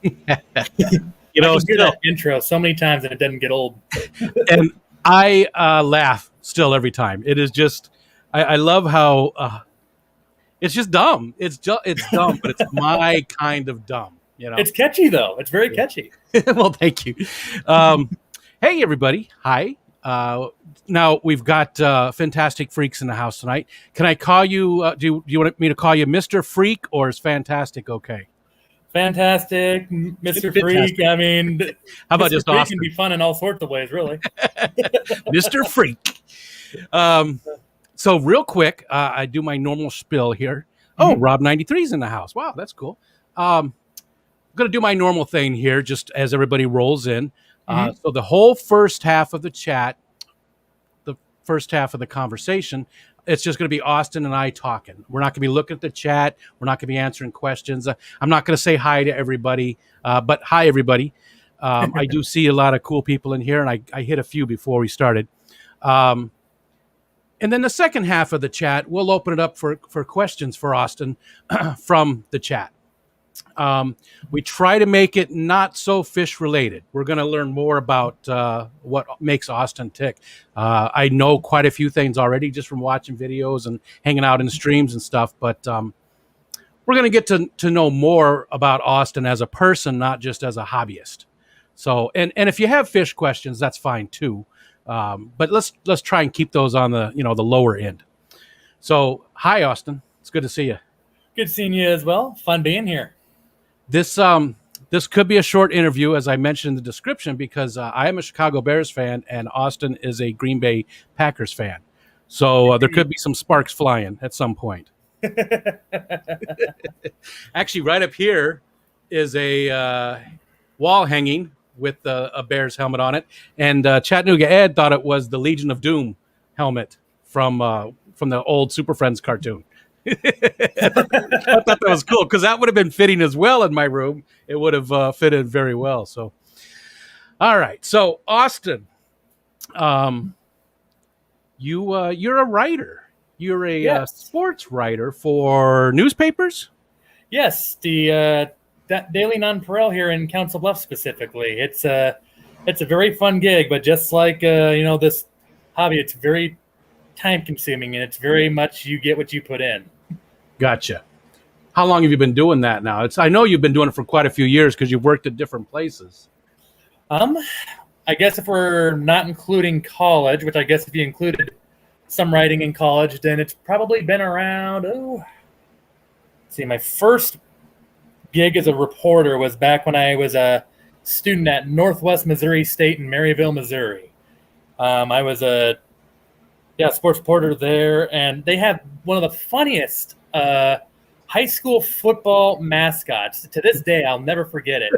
You I know, can hear still, that intro so many times and it doesn't get old. and I laugh still every time. It is just, I love how it's just dumb. It's dumb, but it's my kind of dumb. You know. It's catchy, though. It's very catchy. Well, thank you. Hey, everybody. Hi. Now we've got Fintastic Freaks in the house tonight. Can I call you? Do you want me to call you Mr. Freak, or is Fantastic okay? Fantastic, Mr. Fantastic. Freak. I mean, How about Mr. just Freak Austin? can be fun in all sorts of ways, really. Mr. Freak. So real quick, I do my normal spiel here. Oh, Rob 93 is in the house. Wow, that's cool. I'm going to do my normal thing here, just as everybody rolls in. So the whole first half of the chat, the first half of the conversation, it's just going to be Austin and I talking. We're not going to be looking at the chat. We're not going to be answering questions. I'm not going to say hi to everybody, but hi, everybody. I do see a lot of cool people in here, and I hit a few before we started. And then the second half of the chat, we'll open it up for questions for Austin from the chat. We try to make it not so fish related. We're going to learn more about what makes Austin tick. I know quite a few things already just from watching videos and hanging out in streams and stuff, but we're going to get to know more about Austin as a person, not just as a hobbyist. So, and if you have fish questions, that's fine too. But let's try and keep those on the the lower end. So, hi Austin, it's good to see you. Good seeing you as well. Fun being here. This could be a short interview, as I mentioned in the description, because I am a Chicago Bears fan and Austin is a Green Bay Packers fan. So there could be some sparks flying at some point. Actually, right up here is a wall hanging with a Bears helmet on it, and Chattanooga Ed thought it was the Legion of Doom helmet from the old Super Friends cartoon. I thought that was cool because that would have been fitting as well in my room. It would have fitted very well. So, all right. So, Austin, you're a writer. You're a sports writer for newspapers. Yes, the Daily Nonpareil here in Council Bluffs specifically. It's a very fun gig, but just like this hobby, it's very time consuming and it's very much you get what you put in. Gotcha. How long have you been doing that now? I know you've been doing it for quite a few years because you've worked at different places. I guess if we're not including college, which I guess if you included some writing in college, then it's probably been around, my first gig as a reporter was back when I was a student at Northwest Missouri State in Maryville, Missouri. I was a sports reporter there, and they have one of the funniest high school football mascots. To this day, I'll never forget it.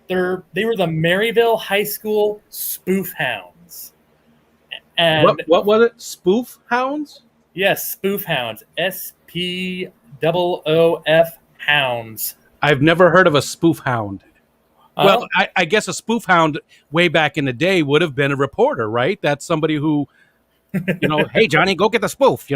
They were the Maryville High School Spoof Hounds. And what was it? Spoof Hounds? Yes, Spoof Hounds. SPOOF Hounds. I've never heard of a spoof hound. Well, I guess a spoof hound way back in the day would have been a reporter, right? That's somebody who, hey Johnny, go get the spoof.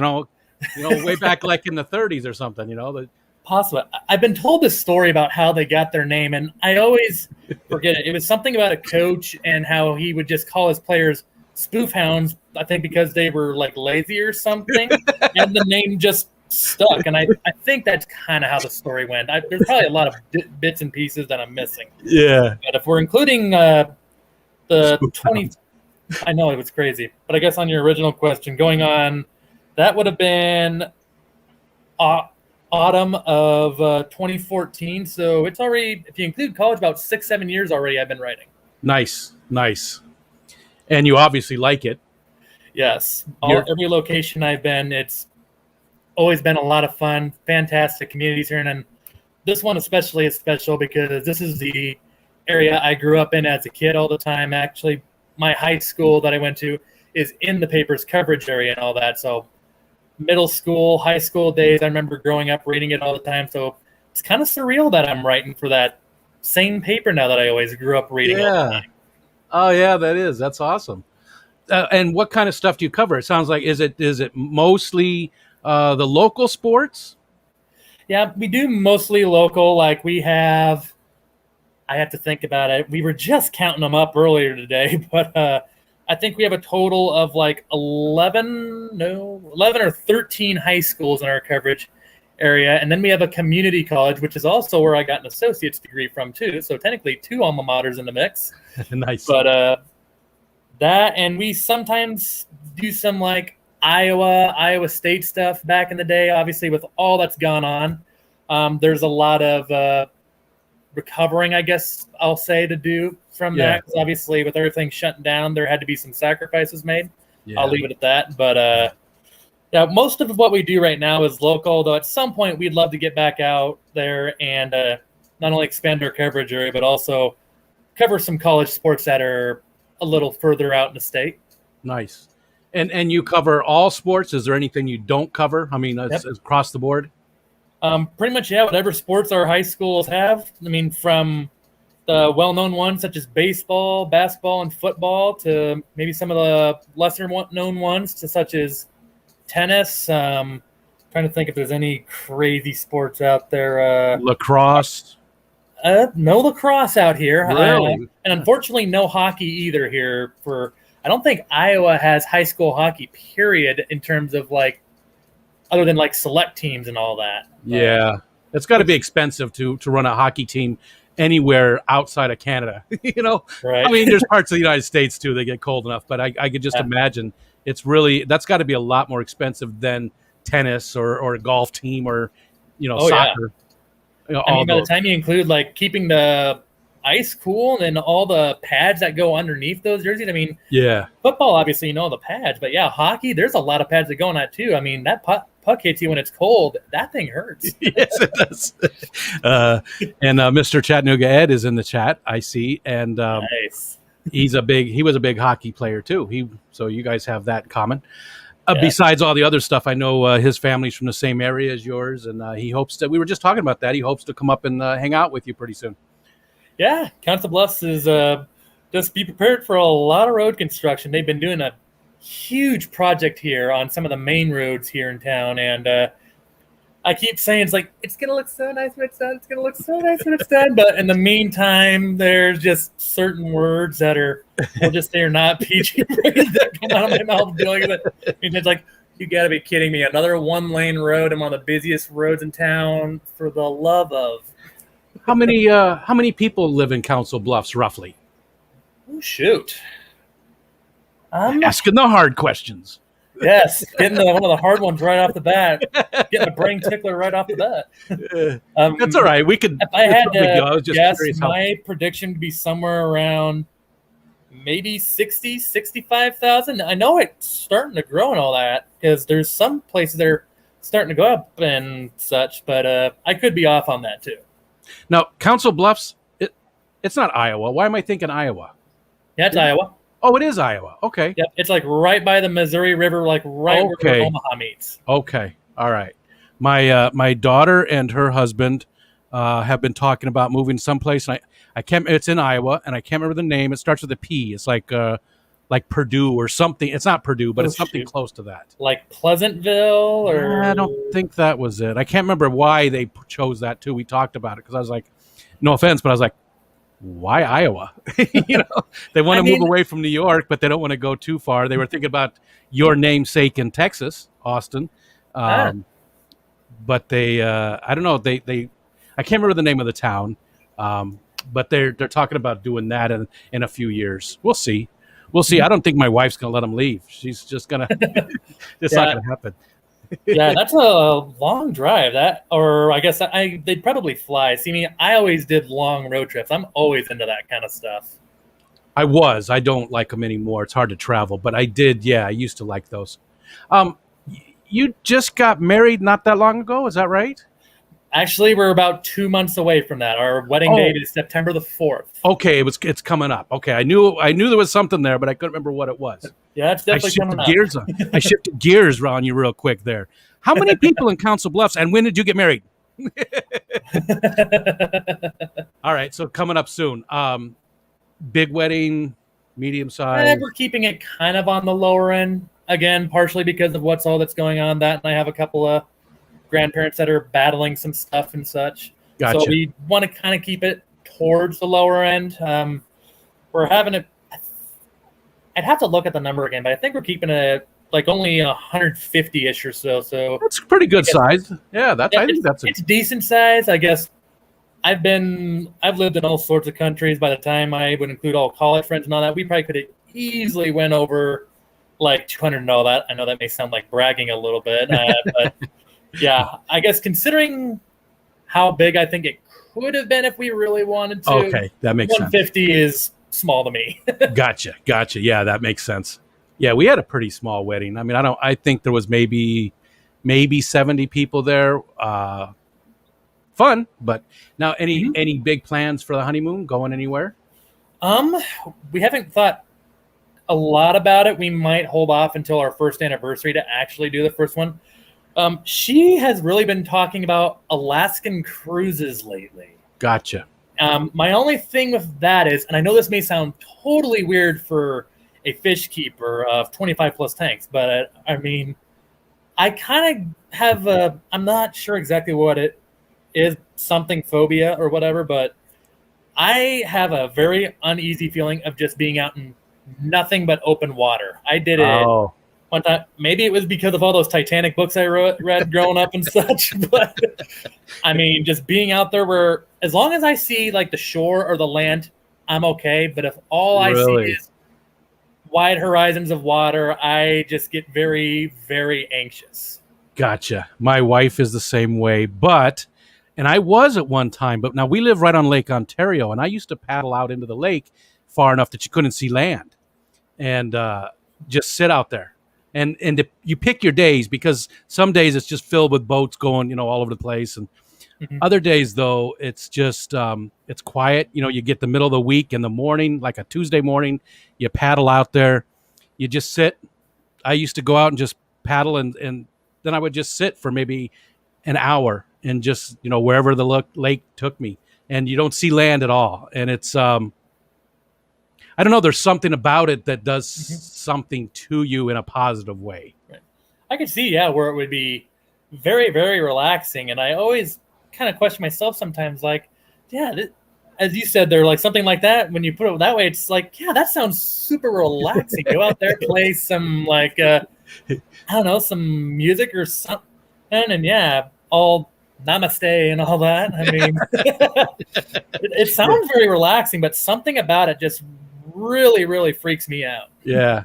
Way back like in the 30s or something. Possibly. I've been told this story about how they got their name, and I always forget it. It was something about a coach and how he would just call his players spoof hounds, I think because they were like lazy or something, and the name just stuck. And I think that's kind of how the story went. There's probably a lot of bits and pieces that I'm missing. Yeah. But if we're including the 20, I know it was crazy. But I guess on your original question, going on, that would have been autumn of 2014. So it's already, if you include college, about 6-7 years already I've been writing. Nice. And you obviously like it. Yes. Every location I've been, it's always been a lot of fun, fantastic communities here. And then this one especially is special because this is the area I grew up in as a kid all the time. Actually, my high school that I went to is in the paper's coverage area and all that. So middle school, high school days, I remember growing up reading it all the time. So it's kind of surreal that I'm writing for that same paper now that I always grew up reading all the time. Oh, yeah, that's awesome. And what kind of stuff do you cover? It sounds like, is it mostly the local sports? Yeah, we do mostly local. Like we have I have to think about it. We were just counting them up earlier today, but I think we have a total of like 11 or 13 high schools in our coverage area. And then we have a community college, which is also where I got an associate's degree from too. So technically 2 alma maters in the mix. Nice. But that, and we sometimes do some like Iowa State stuff back in the day. Obviously, with all that's gone on, there's a lot of recovering, I guess I'll say, to do from that. Because obviously, with everything shutting down, there had to be some sacrifices made. Yeah. I'll leave it at that. But yeah, most of what we do right now is local, though at some point we'd love to get back out there and not only expand our coverage area, but also cover some college sports that are a little further out in the state. Nice. And you cover all sports? Is there anything you don't cover? I mean, it's across the board? Pretty much, yeah. Whatever sports our high schools have. I mean, from the well-known ones such as baseball, basketball, and football to maybe some of the lesser-known ones to such as tennis. Trying to think if there's any crazy sports out there. Lacrosse? No lacrosse out here. Really? And unfortunately, no hockey either here. I don't think Iowa has high school hockey, period, in terms of like, other than like select teams and all that. Yeah. It's got to be expensive to run a hockey team anywhere outside of Canada. You know? Right. I mean, there's parts of the United States too that get cold enough, but I could just imagine that's got to be a lot more expensive than tennis or a golf team or, soccer. Yeah. I mean, by the time you include like keeping the ice cool and all the pads that go underneath those jerseys, I mean, football obviously the pads, but hockey, there's a lot of pads that go on that too. I mean, that puck hits you when it's cold. That thing hurts. Yes, it does. And Mr. Chattanooga Ed is in the chat, I see, and nice. he was a big hockey player too. So you guys have that in common. Besides all the other stuff, I know his family's from the same area as yours, and he hopes that we were just talking about that. He hopes to come up and hang out with you pretty soon. Yeah, Council Bluffs is just be prepared for a lot of road construction. They've been doing a huge project here on some of the main roads here in town, and I keep saying it's gonna look so nice when it's done. It's gonna look so nice when it's done. But in the meantime, there's just certain words that we'll just say are not PG that come out of my mouth dealing with it. And it's like, you got to be kidding me! Another 1-lane road and one of the busiest roads in town. For the love of, how many people live in Council Bluffs roughly? Oh shoot! I'm asking the hard questions. Yes, getting one of the hard ones right off the bat. Getting a brain tickler right off the bat. That's all right. We could. If I had to guess, my prediction would be somewhere around maybe 60, 65,000. I know it's starting to grow and all that because there's some places that are starting to go up and such, but I could be off on that too. Now, Council Bluffs, it's not Iowa. Why am I thinking Iowa? Yeah, it's Iowa. Oh, it is Iowa. Okay. Yep, it's like right by the Missouri River, like right where Omaha meets. Okay. All right. My daughter and her husband have been talking about moving someplace, and I can't. It's in Iowa, and I can't remember the name. It starts with a P. It's like Purdue or something. It's not Purdue, but it's something close to that. Like Pleasantville, or I don't think that was it. I can't remember why they chose that too. We talked about it because I was like, no offense, but I was like, why Iowa? They want to move away from New York, but they don't want to go too far. They were thinking about your namesake in Texas, Austin. But they, I don't know. I can't remember the name of the town. But they're talking about doing that in a few years. We'll see. I don't think my wife's going to let them leave. She's just going to, it's not going to happen. Yeah, that's a long drive. Or I guess they'd probably fly. See me, I always did long road trips. I'm always into that kind of stuff. I don't like them anymore. It's hard to travel, but I did. Yeah, I used to like those. You just got married not that long ago. Is that right? Actually, we're about 2 months away from that. Our wedding date is September the 4th. Okay, it's coming up. Okay, I knew there was something there, but I couldn't remember what it was. Yeah, it's definitely coming up. I shifted gears on you real quick there. How many people in Council Bluffs, and when did you get married? All right, so coming up soon. Big wedding, medium size. We're keeping it kind of on the lower end. Again, partially because of what's all that's going on. That, and I have a couple of grandparents that are battling some stuff and such. Gotcha. So we want to kind of keep it towards the lower end. We're having it. I'd have to look at the number again, but I think we're keeping it like only 150-ish or so. So that's pretty good size. Yeah, I think it's decent size. I guess I've lived in all sorts of countries. By the time I would include all college friends and all that, we probably could have easily went over like 200 and all that. I know that may sound like bragging a little bit, but yeah, I guess considering how big I think it could have been if we really wanted to. Okay, that makes 150 sense. is small to me. Gotcha. Yeah, that makes sense. Yeah, we had a pretty small wedding. I mean, I think there was maybe 70 people there. Fun, but now any big plans for the honeymoon? Going anywhere? We haven't thought a lot about it. We might hold off until our first anniversary to actually do the first one. She has really been talking about Alaskan cruises lately. Gotcha. My only thing with that is, and I know this may sound totally weird for a fish keeper of 25 plus tanks, but I mean, I kind of have I'm not sure exactly what it is, something phobia or whatever, but I have a very uneasy feeling of just being out in nothing but open water. I did it one time. Maybe it was because of all those Titanic books I read growing up and such, but I mean, just being out there where as long as I see like the shore or the land, I'm okay. But if all I see is wide horizons of water, I just get very, very anxious. Gotcha. My wife is the same way, and I was at one time, but now we live right on Lake Ontario, and I used to paddle out into the lake far enough that you couldn't see land and just sit out there. And you pick your days, because some days it's just filled with boats going, all over the place. And other days, though, it's just it's quiet. You get the middle of the week in the morning, like a Tuesday morning, you paddle out there, you just sit. I used to go out and just paddle, and then I would just sit for maybe an hour and just, wherever the lake took me. And you don't see land at all. And it's I don't know. There's something about it that does something to you in a positive way. Right. I could see, where it would be very, very relaxing. And I always kind of question myself sometimes, like, as you said there, like something like that, when you put it that way, it's like, that sounds super relaxing. Go out there, play some, like, I don't know, some music or something. And all namaste and all that. I mean, it sounds very relaxing, but something about it just really, really freaks me out. Yeah.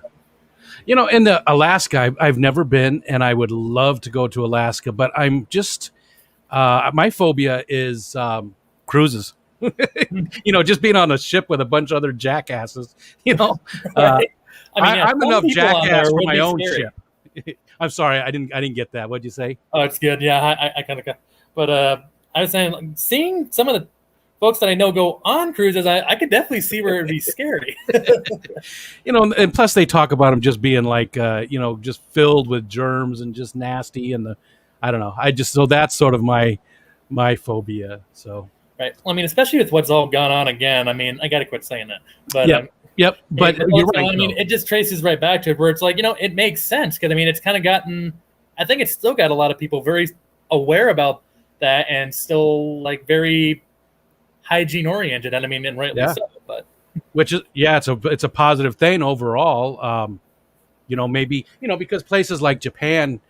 In the Alaska, I've never been, and I would love to go to Alaska, but I'm just, my phobia is cruises. Just being on a ship with a bunch of other jackasses, Right. I'm enough jackass for my own ship. I'm sorry, I didn't get that. What'd you say? Oh, it's good. Yeah, I kind of got, but I was saying, like, seeing some of the folks that I know go on cruises, I could definitely see where it'd be scary. And plus they talk about them just being like, just filled with germs and just nasty, and I don't know. So that's sort of my phobia. So. Right. Well, I mean, especially with what's all gone on again. I mean, I got to quit saying that. But yep. But you're right. I mean, it just traces right back to it, where it's like, it makes sense, because I mean, it's kind of gotten. I think it's still got a lot of people very aware about that, and still like very hygiene oriented, and I mean, and rightly so. But which is it's a positive thing overall. Maybe because places like Japan,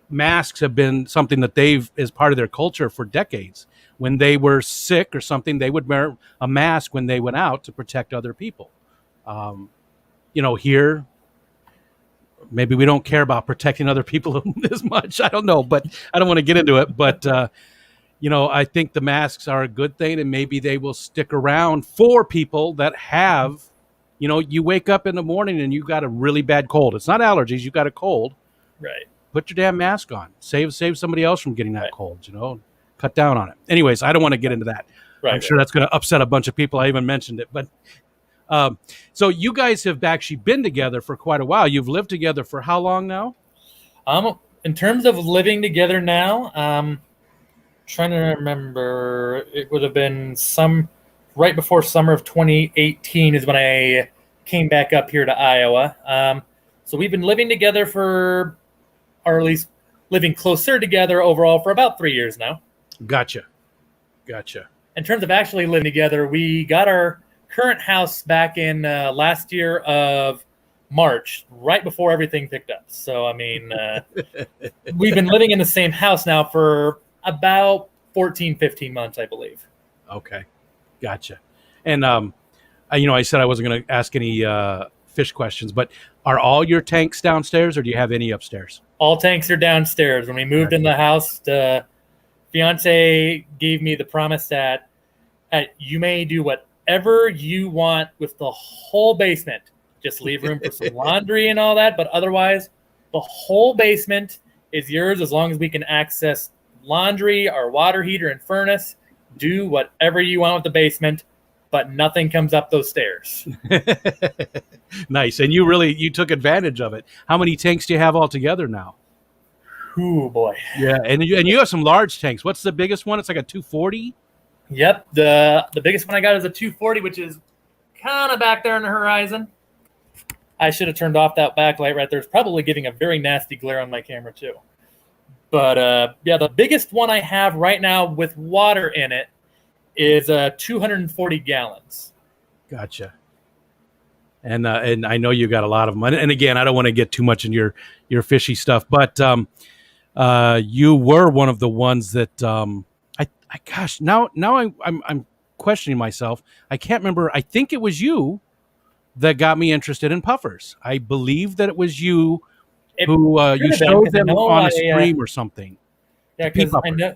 masks have been something that is part of their culture for decades. When they were sick or something, they would wear a mask when they went out to protect other people. Here, maybe we don't care about protecting other people as much. I don't know, but I don't want to get into it. But I think the masks are a good thing, and maybe they will stick around for people that have, you wake up in the morning and you got a really bad cold. It's not allergies. You got a cold. Right. Put your damn mask on. Save somebody else from getting that cold, cut down on it. Anyways, I don't want to get into that. Right. I'm sure that's going to upset a bunch of people. I even mentioned it, but so you guys have actually been together for quite a while. You've lived together for how long now? In terms of living together now, trying to remember, it would have been right before summer of 2018 is when I came back up here to Iowa. So we've been living together or at least living closer together overall for about 3 years now. Gotcha. in terms of actually living together, we got our current house back in last year of March, right before everything picked up. So, I mean, we've been living in the same house now for about 14, 15 months, I believe. Okay. Gotcha. And, I said I wasn't going to ask any fish questions, but are all your tanks downstairs or do you have any upstairs? All tanks are downstairs. When we moved in the house, the fiance gave me the promise that you may do whatever you want with the whole basement. Just leave room for some laundry and all that, but otherwise, the whole basement is yours as long as we can access laundry, our water heater, and furnace. Do whatever you want with the basement, but nothing comes up those stairs. Nice. And you took advantage of it. How many tanks do you have altogether now? Oh boy. Yeah, and you have some large tanks. What's the biggest one? It's like a 240? Yep, the biggest one I got is a 240, which is kind of back there on the horizon. I should have turned off that backlight right there. It's probably giving a very nasty glare on my camera too. But the biggest one I have right now with water in it is 240 gallons. Gotcha. And I know you got a lot of money. And again, I don't want to get too much in your fishy stuff, but you were one of the ones that now I'm questioning myself. I can't remember. I think it was you that got me interested in puffers. I believe that it was you who you showed them on a stream or something. Yeah, because I know.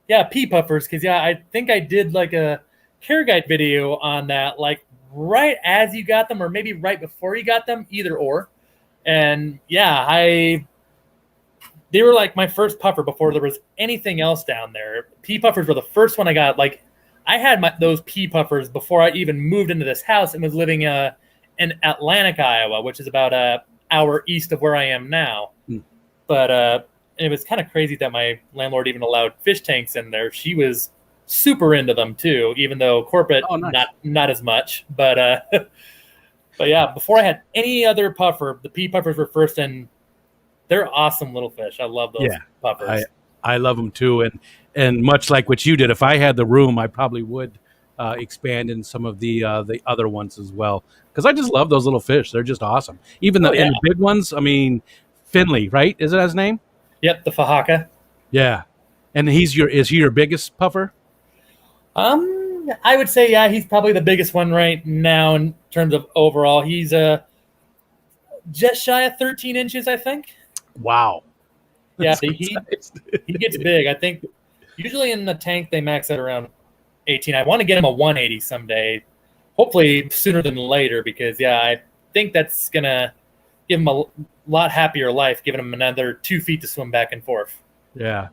Yeah, pea puffers. Because I think I did like a care guide video on that, like right as you got them, or maybe right before you got them, either or. And they were like my first puffer before there was anything else down there. Pea puffers were the first one I got. Like I had those pea puffers before I even moved into this house and was living in Atlantic, Iowa, which is about an hour east of where I am now. But it was kind of crazy that my landlord even allowed fish tanks in there. She was super into them too, even though corporate, not as much. But but yeah, before I had any other puffer, the pea puffers were first, and they're awesome little fish. I love those puffers. I love them too, and much like what you did, if I had the room, I probably would expand in some of the other ones as well, because I just love those little fish. They're just awesome. Even and the big ones. I mean, Finley, right? Is it his name? Yep, the Fahaka. Yeah, and is he your biggest puffer? I would say he's probably the biggest one right now in terms of overall. He's just shy of 13 inches, I think. Wow. Yeah, he gets big. I think usually in the tank they max at around 18. I want to get him a 180 someday, hopefully sooner than later, because I think that's gonna give him a lot happier life, giving him another 2 feet to swim back and forth. Yeah.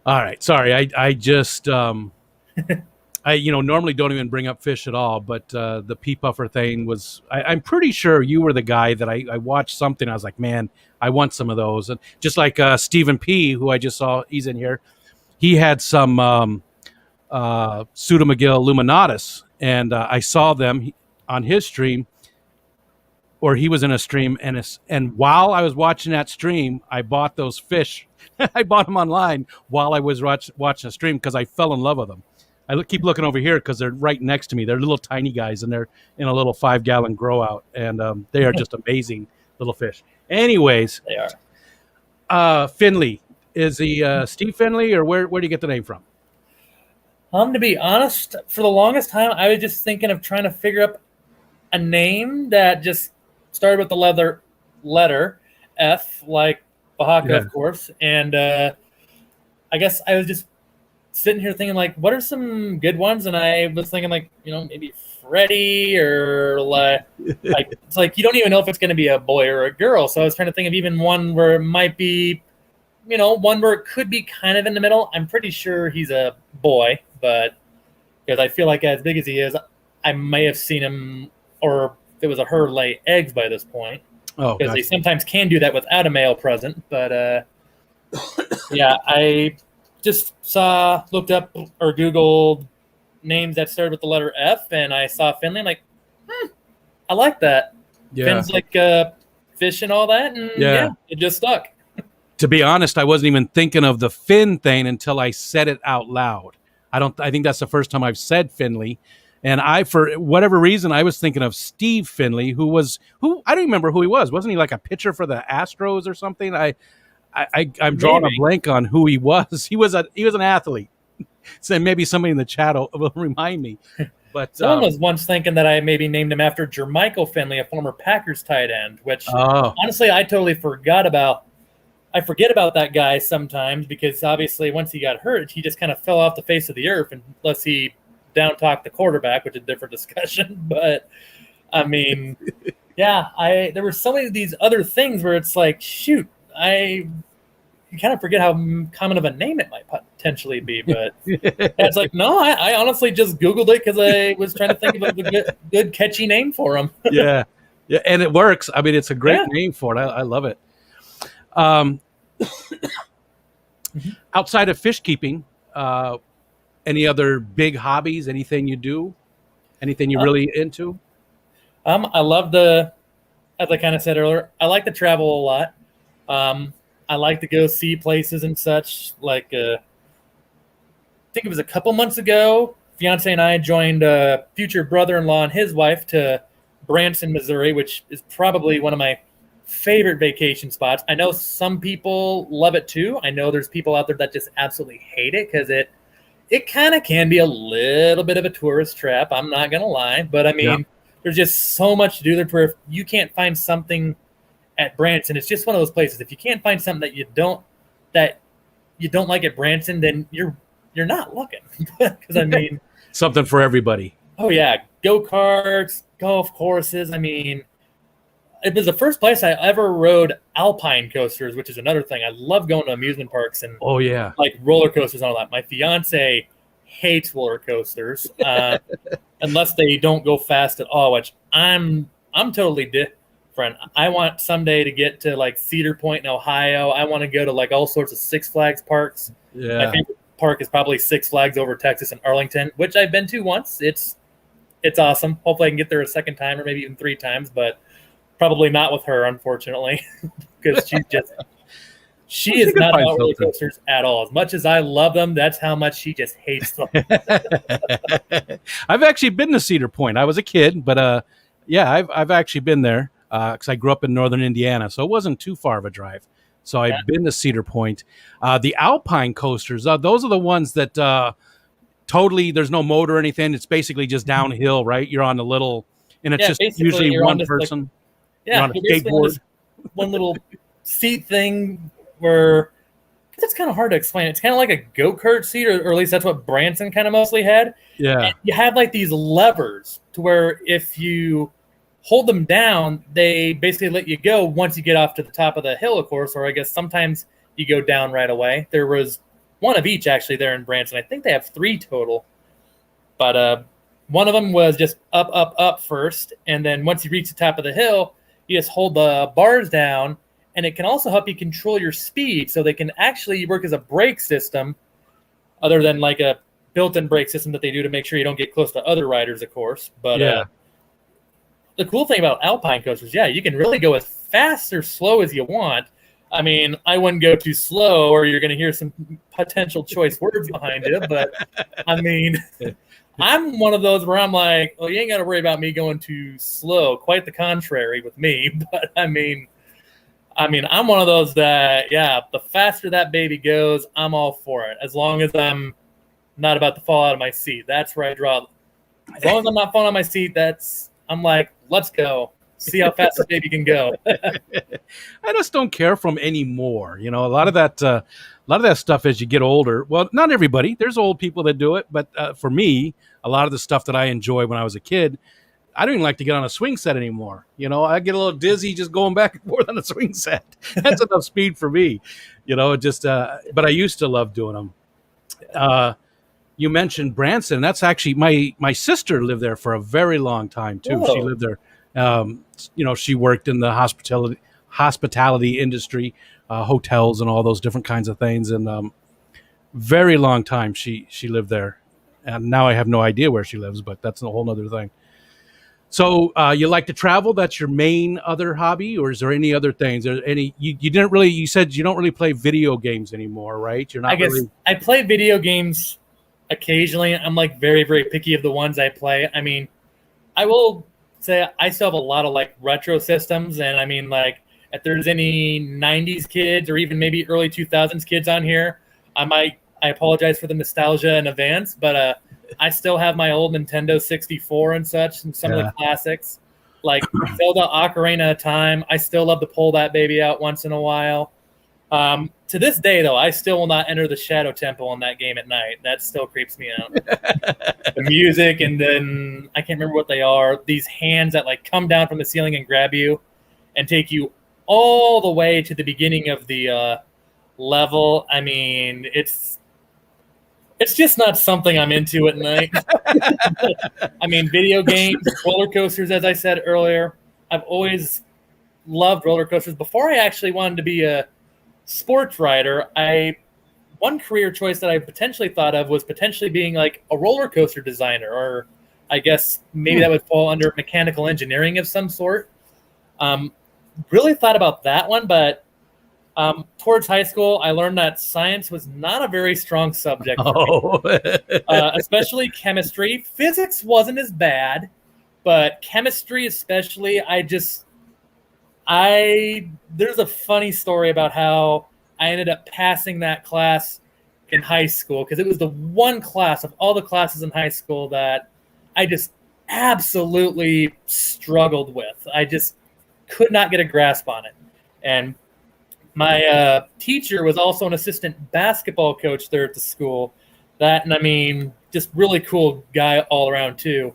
All right. Sorry, I just I normally don't even bring up fish at all, but the pea puffer thing was. I'm pretty sure you were the guy that I watched something. I was like, man, I want some of those. And just like Stephen P., who I just saw, he's in here. He had some Pseudomagil luminatus, and I saw them on his stream, or he was in a stream, and while I was watching that stream, I bought those fish. I bought them online while I was watching a stream because I fell in love with them. I keep looking over here because they're right next to me. They're little tiny guys, and they're in a little 5-gallon grow out, and they are just amazing little fish. Anyways, they are. Finley, is he Steve Finley, or where do you get the name from? To be honest, for the longest time, I was just thinking of trying to figure up a name that just started with the letter F, like Bahaka, of course. And I guess I was just sitting here thinking, like, what are some good ones? And I was thinking, like, maybe Freddie, or like it's like you don't even know if it's going to be a boy or a girl. So I was trying to think of even one where it might be, one where it could be kind of in the middle. I'm pretty sure he's a boy, but because I feel like as big as he is, I may have seen him, or if it was a her, lay eggs by this point. Oh, because they sometimes can do that without a male present. But I just looked up or Googled names that started with the letter F, and I saw Finley. I'm like, I like that. Yeah. Finn's like fish and all that, and it just stuck. To be honest, I wasn't even thinking of the fin thing until I said it out loud. I think that's the first time I've said Finley. And for whatever reason, I was thinking of Steve Finley, who I don't remember who he was. Wasn't he like a pitcher for the Astros or something? I'm drawing a blank on who he was. He was an athlete. So maybe somebody in the chat will remind me. But someone was once thinking that I maybe named him after Jermichael Finley, a former Packers tight end, which honestly I totally forgot about. I forget about that guy sometimes because obviously once he got hurt, he just kind of fell off the face of the earth unless he down talk the quarterback, which is a different discussion. But I mean, yeah, there were so many of these other things where it's like, shoot, you kind of forget how common of a name it might potentially be. But it's like, no, I honestly just Googled it because I was trying to think of a good catchy name for him. Yeah, and it works. I mean, it's a great name for it. I love it. Outside of fish keeping, any other big hobbies? Anything you do? Anything you're really into? I love as I kind of said earlier, I like to travel a lot. I like to go see places and such. Like, I think it was a couple months ago, fiance and I joined a future brother-in-law and his wife to Branson, Missouri, which is probably one of my favorite vacation spots. I know some people love it too. I know there's people out there that just absolutely hate it because it kind of can be a little bit of a tourist trap. I'm not going to lie. But I mean, there's just so much to do there where if you can't find something at Branson, it's just one of those places. If you can't find something that you don't like at Branson, then you're not looking. Because I mean, something for everybody. Oh yeah, go-karts, golf courses. I mean, it was the first place I ever rode alpine coasters, which is another thing. I love going to amusement parks and like roller coasters and all that. My fiance hates roller coasters unless they don't go fast at all, which I'm totally different. I want someday to get to like Cedar Point in Ohio. I want to go to like all sorts of Six Flags parks. Yeah. My favorite park is probably Six Flags over Texas in Arlington, which I've been to once. It's awesome. Hopefully I can get there a second time or maybe even 3 times, but probably not with her, unfortunately, because she is not about roller coasters at all. As much as I love them, that's how much she just hates them. I've actually been to Cedar Point. I was a kid, but I've actually been there because I grew up in northern Indiana, so it wasn't too far of a drive. So I've been to Cedar Point. The Alpine coasters, those are the ones that totally there's no motor or anything. It's basically just downhill, right? You're on a little, and it's just usually one person. You're on a skateboard. One little seat thing where it's kind of hard to explain. It's kind of like a go-kart seat, or at least that's what Branson kind of mostly had. Yeah. And you have like these levers to where if you hold them down, they basically let you go once you get off to the top of the hill, of course, or I guess sometimes you go down right away. There was one of each actually there in Branson. I think they have 3 total. But one of them was just up first. And then once you reach the top of the hill, you just hold the bars down, and it can also help you control your speed. So they can actually work as a brake system other than like a built-in brake system that they do to make sure you don't get close to other riders, of course. But the cool thing about alpine coasters, you can really go as fast or slow as you want. I mean, I wouldn't go too slow or you're going to hear some potential choice words behind it. But, I mean, I'm one of those where I'm like, you ain't got to worry about me going too slow. Quite the contrary with me. But, I mean, I'm one of those that, the faster that baby goes, I'm all for it. As long as I'm not about to fall out of my seat. That's where I draw. As long as I'm not falling out of my seat, I'm like, let's go. See how fast this baby can go. I just don't care for them anymore. You know, a lot of that stuff as you get older. Well, not everybody. There's old people that do it, but for me, a lot of the stuff that I enjoyed when I was a kid, I don't even like to get on a swing set anymore. You know, I get a little dizzy just going back and forth on a swing set. That's enough speed for me. You know, but I used to love doing them. You mentioned Branson. That's actually my sister lived there for a very long time too. Whoa. She lived there. She worked in the hospitality industry, hotels and all those different kinds of things. And very long time she lived there. And now I have no idea where she lives, but that's a whole other thing. So you like to travel? That's your main other hobby, or is there any other things? You said you don't really play video games anymore, right? You're not. I guess I play video games occasionally. I'm like very, very picky of the ones I play. I mean, I will say I still have a lot of like retro systems, and I mean, like, if there's any 90s kids or even maybe early 2000s kids on here, I apologize for the nostalgia in advance, but I still have my old Nintendo 64 and such, and some of the classics like Zelda Ocarina of Time. I still love to pull that baby out once in a while. To this day, though, I still will not enter the Shadow Temple in that game at night. That still creeps me out. The music, and then I can't remember what they are. These hands that like come down from the ceiling and grab you and take you all the way to the beginning of the level. I mean, it's just not something I'm into at night. I mean, video games, roller coasters, as I said earlier. I've always loved roller coasters. Before I actually wanted to be a sports writer, one career choice that I potentially thought of was potentially being like a roller coaster designer, or I guess maybe that would fall under mechanical engineering of some sort. Really thought about that one, but towards high school, I learned that science was not a very strong subject for me, especially chemistry. Physics wasn't as bad, but chemistry especially, there's a funny story about how I ended up passing that class in high school, because it was the one class of all the classes in high school that I just absolutely struggled with. I just could not get a grasp on it. And my teacher was also an assistant basketball coach there at the school. And I mean, just really cool guy all around too.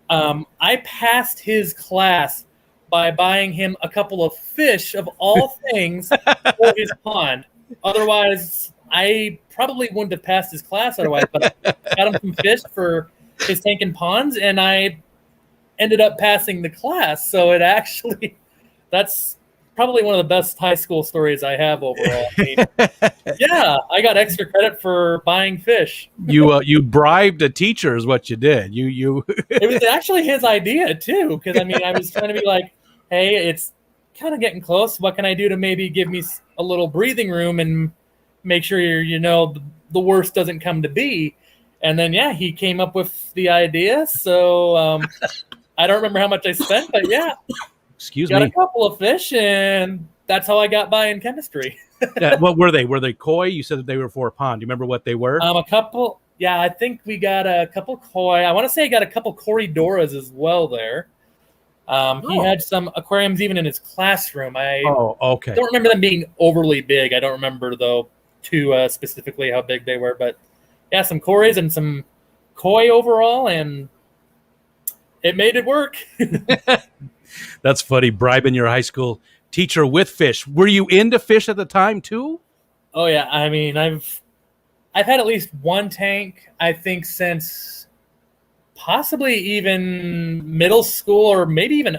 I passed his class by buying him a couple of fish, of all things, for his pond. Otherwise, I probably wouldn't have passed his class otherwise, but I got him some fish for his tank and ponds, and I ended up passing the class. So that's probably one of the best high school stories I have overall. I mean, yeah, I got extra credit for buying fish. You bribed a teacher is what you did. You It was actually his idea too, because I mean, I was trying to be like, hey, it's kind of getting close. What can I do to maybe give me a little breathing room and make sure the worst doesn't come to be? And then, yeah, he came up with the idea. So I don't remember how much I spent, but yeah, got a couple of fish, and that's how I got by in chemistry. Yeah, what were they? Were they koi? You said that they were for a pond. Do you remember what they were? A couple. Yeah, I think we got a couple koi. I want to say I got a couple Corridoras as well there. He had some aquariums even in his classroom. Okay. Don't remember them being overly big. I don't remember, though, too specifically how big they were. But, yeah, some Corys and some koi overall, and it made it work. That's funny, bribing your high school teacher with fish. Were you into fish at the time, too? Oh, yeah. I mean, I've had at least one tank, I think, since possibly even middle school, or maybe even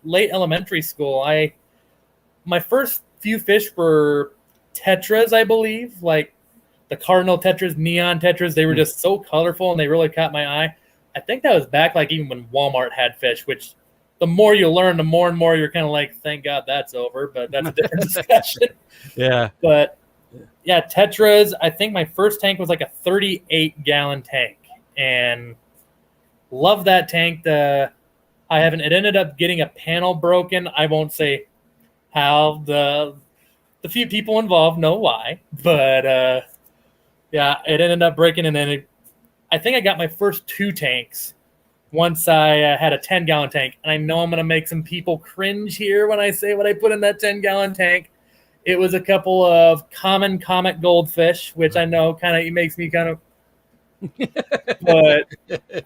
late elementary school. My first few fish were tetras, I believe, like the cardinal tetras, neon tetras. They were just so colorful, and they really caught my eye. I think that was back like even when Walmart had fish, which the more you learn, the more and more you're kind of like, thank God that's over, but that's a different discussion. Yeah. But yeah, tetras, I think my first tank was like a 38-gallon tank, and love that tank. It ended up getting a panel broken. I won't say how. The few people involved know why, but yeah, it ended up breaking, and then I think I got my first two tanks once I had a 10-gallon tank. And I know I'm going to make some people cringe here when I say what I put in that 10-gallon tank. It was a couple of common comet goldfish, which I know kind of makes me kind of but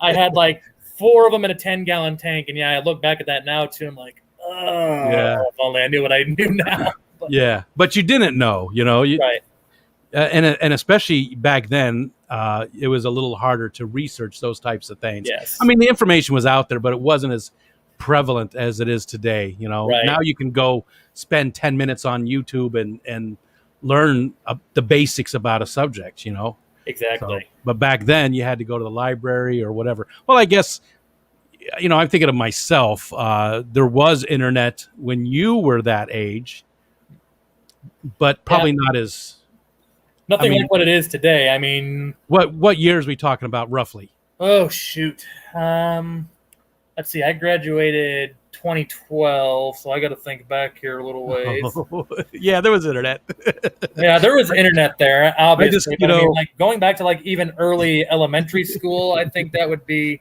I had like 4 of them in a 10-gallon tank, and yeah, I look back at that now too. I'm like, oh, yeah. If only I knew what I knew now. But, yeah, but you didn't know, right? And especially back then, it was a little harder to research those types of things. Yes, I mean the information was out there, but it wasn't as prevalent as it is today. Right. Now you can go spend 10 minutes on YouTube and learn the basics about a subject. Exactly. So, but back then you had to go to the library or whatever. Well, I guess, I'm thinking of myself. There was internet when you were that age, but probably not as Nothing like what it is today. I mean, what years are we talking about roughly? Oh shoot. Let's see. I graduated 2012, so I got to think back here a little ways. Yeah, there was internet. Yeah, there was internet there, obviously. I mean, like going back to like even early elementary school, I think that would be.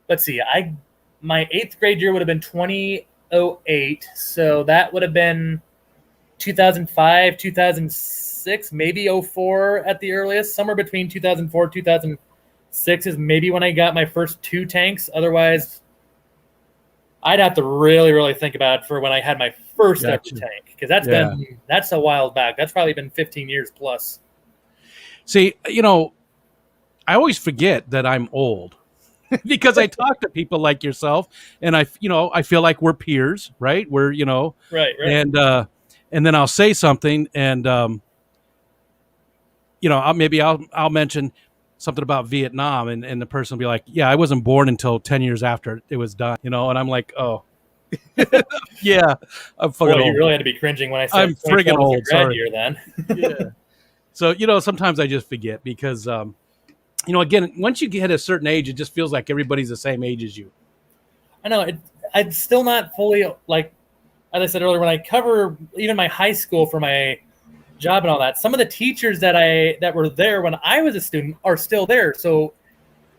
Let's see. My 8th grade year would have been 2008, so that would have been 2005, 2006, maybe 04 at the earliest. Somewhere between 2004, 2006 is maybe when I got my first 2 tanks. Otherwise, I'd have to really, really think about it for when I had my first ever tank, because that's a while back. That's probably been 15 years plus. See, I always forget that I'm old because I talk to people like yourself, and I feel like we're peers, right? We're right, and then I'll say something, and I'll mention something about Vietnam, and the person will be like, yeah, I wasn't born until 10 years after it was done, and I'm like, oh, yeah, I'm fucking old. You really had to be cringing when I said I'm friggin' old. Sorry. Year then. Yeah. So, sometimes I just forget because, again, once you get a certain age, it just feels like everybody's the same age as you. I know. I'm still not fully, like, as I said earlier, when I cover even my high school for my job and all that, some of the teachers that were there when I was a student are still there. So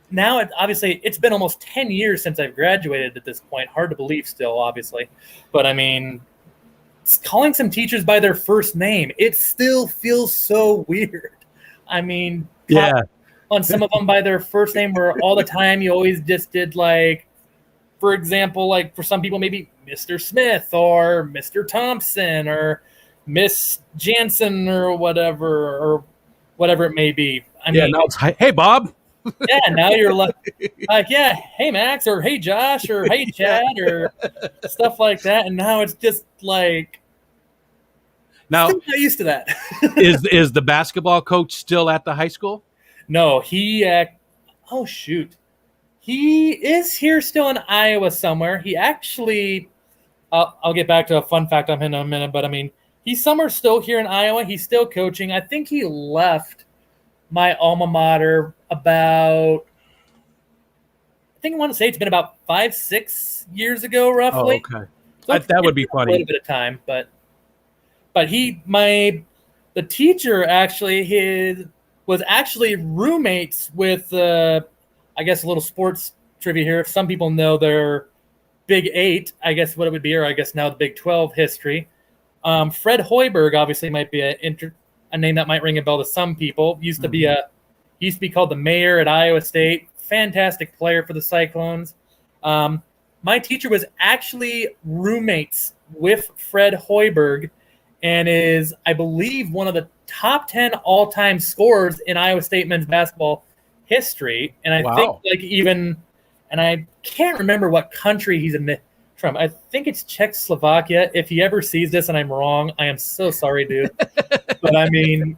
now obviously it's been almost 10 years since I've graduated at this point. Hard to believe still, obviously. But I mean, calling some teachers by their first name, it still feels so weird. I mean, on some of them by their first name, where all the time you always just did, like, for example, like for some people, maybe Mr. Smith or Mr. Thompson or Miss Jansen or whatever it may be. I mean, now it's, hey, Bob. Yeah, now you're like, yeah, hey, Max, or hey, Josh, or hey, Chad, or stuff like that. And now it's just like, now still not used to that. is the basketball coach still at the high school? No, he is here still in Iowa somewhere. He actually, I'll get back to a fun fact on him in a minute, but I mean, he's somewhere still here in Iowa. He's still coaching. I think he left my alma mater I want to say it's been about 5-6 years ago, roughly. Oh, okay. So that would be funny. A little bit of time, but the teacher actually was actually roommates with, I guess, a little sports trivia here. Some people know their Big 8, I guess what it would be, or I guess now the Big 12 history. Fred Hoiberg obviously might be a name that might ring a bell to some people. Used to be called the mayor at Iowa State. Fantastic player for the Cyclones. My teacher was actually roommates with Fred Hoiberg, and is, I believe, one of the top 10 all-time scorers in Iowa State men's basketball history. And I think and I can't remember what country he's from. I think it's Czechoslovakia. If he ever sees this and I'm wrong, I am so sorry, dude. But I mean,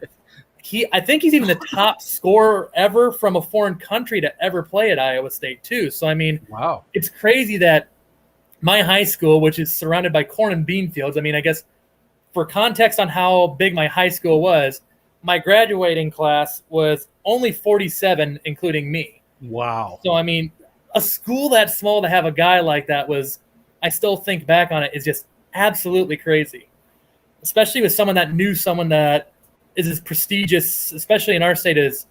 I think he's even the top scorer ever from a foreign country to ever play at Iowa State too. So I mean, wow, it's crazy that my high school, which is surrounded by corn and bean fields, I mean, I guess for context on how big my high school was, my graduating class was only 47, including me. Wow. So I mean, a school that small to have a guy like that I still think back on it, is just absolutely crazy. Especially with someone that knew someone that is as prestigious, especially in our state, as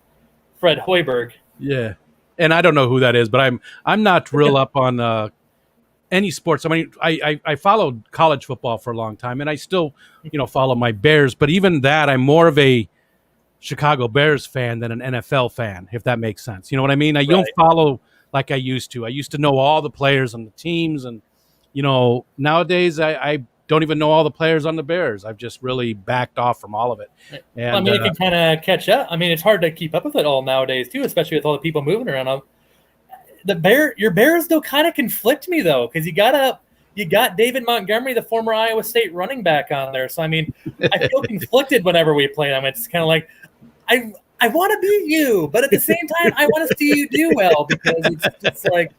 Fred Hoiberg. Yeah. And I don't know who that is, but I'm not real up on any sports. I mean, I followed college football for a long time, and I still, follow my Bears. But even that, I'm more of a Chicago Bears fan than an NFL fan, if that makes sense. You know what I mean? I don't follow like I used to. I used to know all the players on the teams, and nowadays I don't even know all the players on the Bears. I've just really backed off from all of it. And, I mean, it can kind of catch up. I mean, it's hard to keep up with it all nowadays too, especially with all the people moving around. Your Bears though kind of conflict me though, because you got David Montgomery, the former Iowa State running back, on there. So I mean, I feel conflicted whenever we play them. It's kind of like I want to beat you, but at the same time, I want to see you do well, because it's like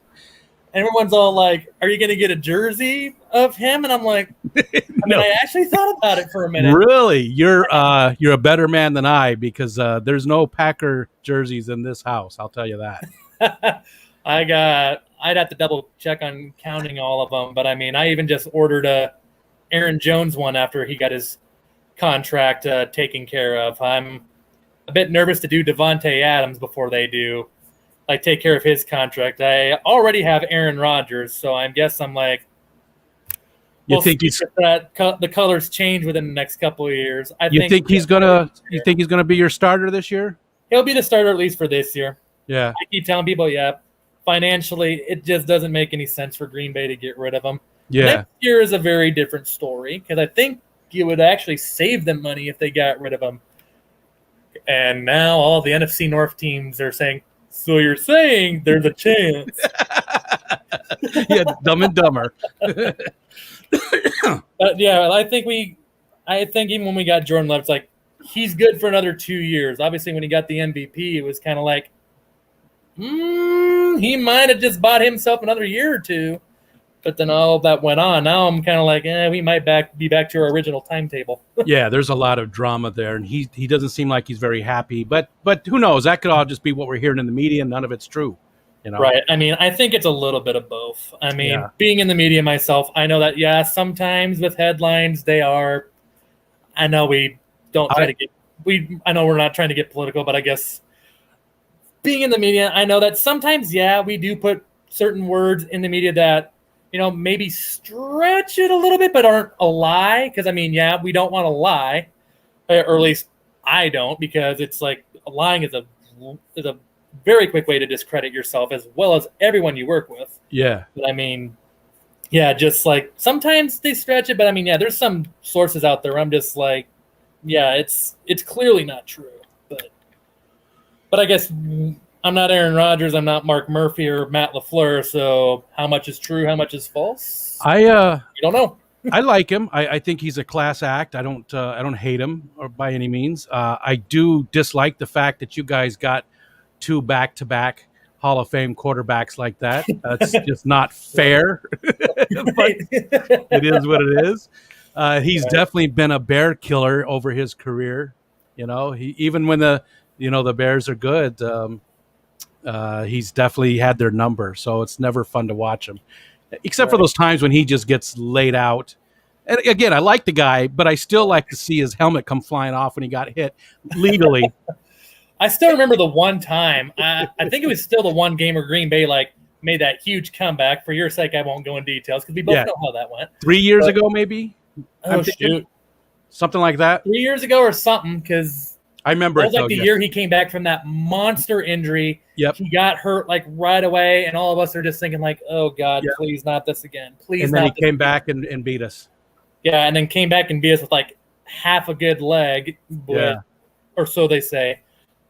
everyone's all like, "Are you going to get a jersey?" of him, and I'm like, No. I actually thought about it for a minute. Really, you're a better man than I, because there's no Packer jerseys in this house. I'll tell you that. I'd have to double check on counting all of them, but I mean, I even just ordered a Aaron Jones one after he got his contract taken care of. I'm a bit nervous to do Devontae Adams before they do take care of his contract. I already have Aaron Rodgers, so I guess I'm like, You think he's the colors change within the next couple of years. You think he's gonna be your starter this year? He'll be the starter at least for this year. Yeah. I keep telling people, financially, it just doesn't make any sense for Green Bay to get rid of him. Yeah. Next year is a very different story because I think it would actually save them money if they got rid of him. And now all the NFC North teams are saying, so you're saying there's a chance. Yeah, Dumb and Dumber. But yeah, I think even when we got Jordan Love, it's like he's good for another 2 years. Obviously, when he got the MVP, it was kind of like, he might have just bought himself another year or two. But then all that went on. Now I'm kind of like, we might be back to our original timetable. Yeah, there's a lot of drama there, and he doesn't seem like he's very happy. But who knows? That could all just be what we're hearing in the media, and none of it's true. You know? Right. I mean, I think it's a little bit of both. I mean, being in the media myself, I know that, sometimes with headlines, they are – I know we don't try to get – I know we're not trying to get political, but I guess being in the media, I know that sometimes, we do put certain words in the media that – maybe stretch it a little bit, but aren't a lie. Because, I mean, we don't want to lie. Or at least I don't, because it's like lying is a very quick way to discredit yourself as well as everyone you work with. Yeah. But, I mean, just like sometimes they stretch it. But, I mean, there's some sources out there where I'm just like, it's clearly not true. But I guess I'm not Aaron Rodgers. I'm not Mark Murphy or Matt LaFleur. So how much is true? How much is false? You don't know. I like him. I think he's a class act. I don't hate him or by any means. I do dislike the fact that you guys got 2 back-to-back Hall of Fame quarterbacks like that. That's just not fair. But it is what it is. He's definitely been a bear killer over his career. Even when the Bears are good. He's definitely had their number, so it's never fun to watch him, except for those times when he just gets laid out. And again, I like the guy, but I still like to see his helmet come flying off when he got hit legally. I still remember the one time. I think it was still the one game where Green Bay made that huge comeback. For your sake, I won't go in details because we both know how that went. 3 years ago, maybe. Shoot, something like that. 3 years ago or something, because I remember it was the year he came back from that monster injury. Yep. He got hurt right away, and all of us are just thinking oh God, please not this again. Please. And then he came back and beat us. Yeah, and then came back and beat us with half a good leg, or so they say.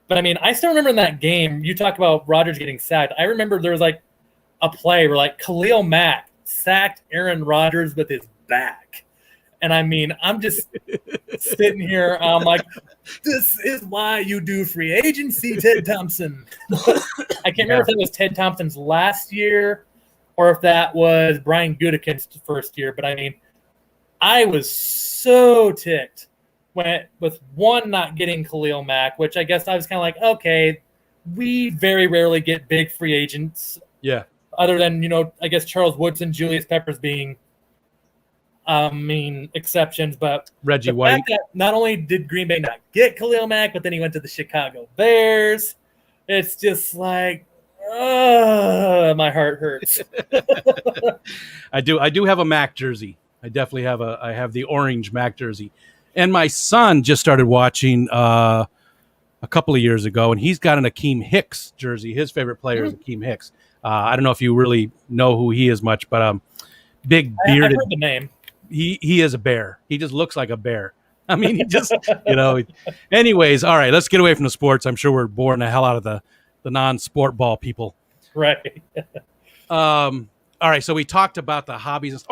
But I mean, I still remember in that game, you talk about Rodgers getting sacked. I remember there was a play where Khalil Mack sacked Aaron Rodgers with his back. And I mean, I'm just sitting here. I'm like, this is why you do free agency, Ted Thompson. I can't remember if that was Ted Thompson's last year or if that was Brian Gutekunst's first year. But I mean, I was so ticked with one not getting Khalil Mack, which I guess I was kind of like, okay, we very rarely get big free agents. Yeah. Other than, I guess Charles Woodson, Julius Peppers being exceptions, but Reggie White. That not only did Green Bay not get Khalil Mack, but then he went to the Chicago Bears. It's just my heart hurts. I do have a Mack jersey. I definitely have I have the orange Mack jersey, and my son just started watching a couple of years ago, and he's got an Akeem Hicks jersey. His favorite player is Akeem Hicks. I don't know if you really know who he is much, but big bearded. I've heard the name. He is a bear. He just looks like a bear. I mean, he just, Anyways, all right, let's get away from the sports. I'm sure we're boring the hell out of the non-sport ball people. Right. All right, so we talked about the hobbies.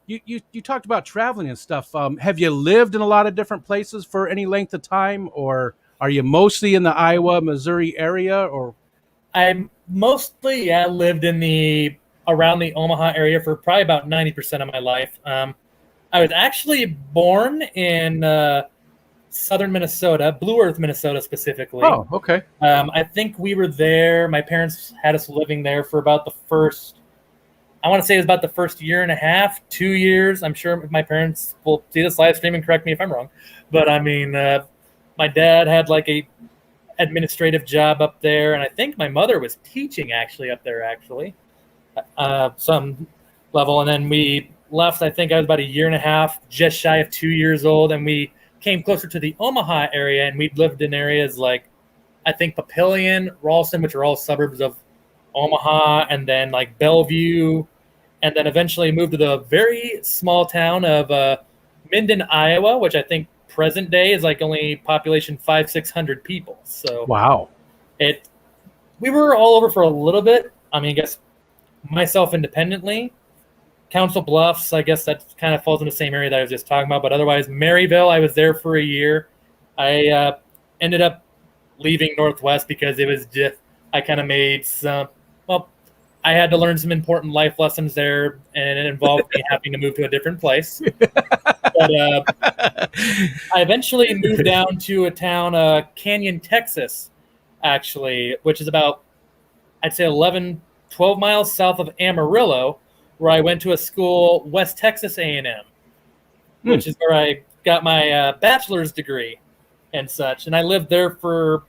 You talked about traveling and stuff. Have you lived in a lot of different places for any length of time, or are you mostly in the Iowa, Missouri area? Or I mostly lived in the around the Omaha area for probably about 90% of my life. I was actually born in southern Minnesota, Blue Earth, Minnesota specifically. Oh, okay. I think we were there. My parents had us living there for about the first, I want to say it was about the first year and a half, 2 years. I'm sure my parents will see this live stream and correct me if I'm wrong. But I mean, my dad had like a administrative job up there, and I think my mother was teaching actually up there some level. And then we left, I think I was about a year and a half, just shy of 2 years old, and we came closer to the Omaha area, and we'd lived in areas like, I think, Papillion, Ralston, which are all suburbs of Omaha, and then like Bellevue, and then eventually moved to the very small town of Minden, Iowa, which I think present day is like only population 500-600 people. So wow, we were all over for a little bit. I mean, I guess myself independently. Council Bluffs, I guess that kind of falls in the same area that I was just talking about. But otherwise, Maryville, I was there for a year. I ended up leaving Northwest because it was just, I kind of made some, well, I had to learn some important life lessons there, and it involved me having to move to a different place. But I eventually moved down to a town, Canyon, Texas, actually, which is about, I'd say 11, 12 miles south of Amarillo, where I went to a school, West Texas A&M, which is where I got my bachelor's degree and such. And I lived there for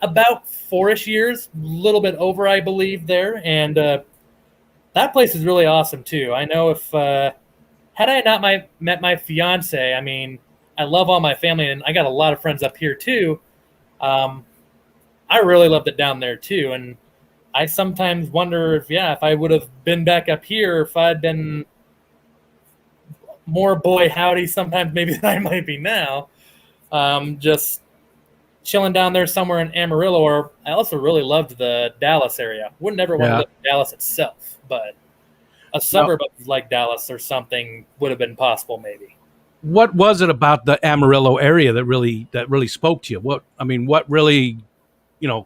about 4-ish years, a little bit over, I believe, there. And that place is really awesome, too. I know if had I not met my fiance, I mean, I love all my family, and I got a lot of friends up here, too. I really loved it down there, too. And I sometimes wonder if I would have been back up here, if I'd been more boy howdy sometimes maybe than I might be now. Just chilling down there somewhere in Amarillo, or I also really loved the Dallas area. Wouldn't ever want to live in Dallas itself, but a suburb of like Dallas or something would have been possible maybe. What was it about the Amarillo area that really spoke to you? What really,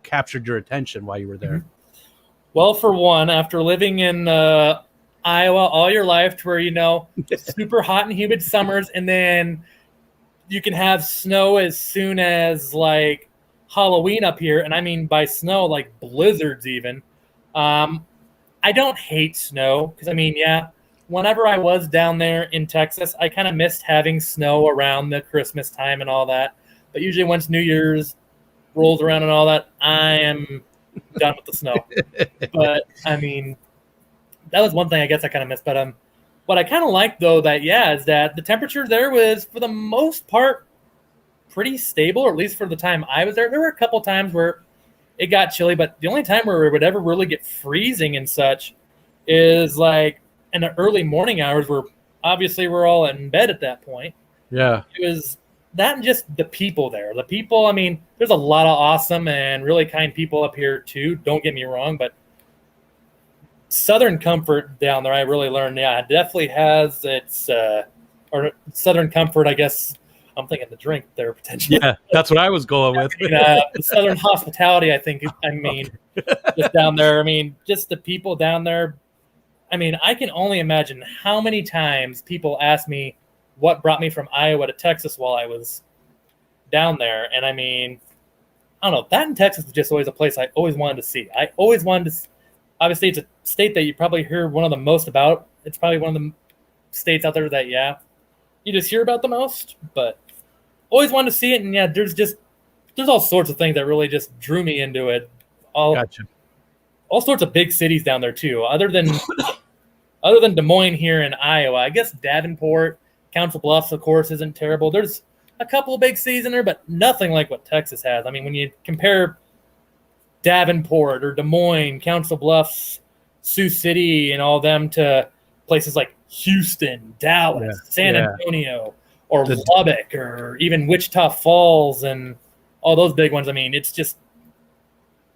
captured your attention while you were there? Mm-hmm. Well, for one, after living in Iowa all your life to where, super hot and humid summers, and then you can have snow as soon as like Halloween up here. And I mean by snow, like blizzards even. I don't hate snow because, whenever I was down there in Texas, I kind of missed having snow around the Christmas time and all that. But usually once New Year's rolls around and all that, I am done with the snow. But that was one thing I guess I kind of missed. But what I kind of liked though is that the temperature there was for the most part pretty stable, or at least for the time I was there. There were a couple times where it got chilly, but the only time where it would ever really get freezing and such is like in the early morning hours, where obviously we're all in bed at that point. Yeah, it was that, and just the people there. The people, there's a lot of awesome and really kind people up here too. Don't get me wrong, but Southern comfort down there, I really learned. Yeah, it definitely has its or Southern comfort. I guess I'm thinking the drink there potentially. Yeah, that's what I was going with. The Southern hospitality, I think. Just down there. Just the people down there. I can only imagine how many times people ask me what brought me from Iowa to Texas while I was down there. And I don't know, that in Texas is just always a place I always wanted to see. I always wanted to, obviously it's a state that you probably hear one of the most about. It's probably one of the states out there that, you just hear about the most, but always wanted to see it. And there's all sorts of things that really just drew me into it. Gotcha. All sorts of big cities down there too, other than Des Moines here in Iowa. I guess Davenport, Council Bluffs, of course, isn't terrible. There's a couple of big cities in there, but nothing like what Texas has. When you compare Davenport or Des Moines, Council Bluffs, Sioux City, and all them to places like Houston, Dallas, San Antonio, or Lubbock, or even Wichita Falls, and all those big ones. It's just,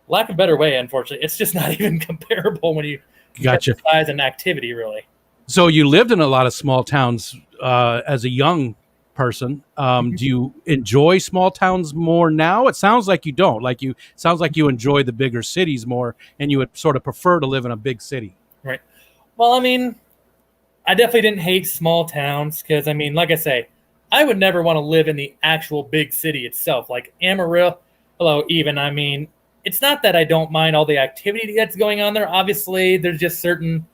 lack of a better way, unfortunately, it's just not even comparable when you Gotcha. get the size and activity, really. So you lived in a lot of small towns as a young person. Do you enjoy small towns more now? It sounds like you don't. Sounds like you enjoy the bigger cities more, and you would sort of prefer to live in a big city. Right. Well, I mean, I definitely didn't hate small towns because, I mean, like I say, I would never want to live in the actual big city itself. Like Amarillo, even. I mean, it's not that I don't mind all the activity that's going on there. Obviously, there's just certain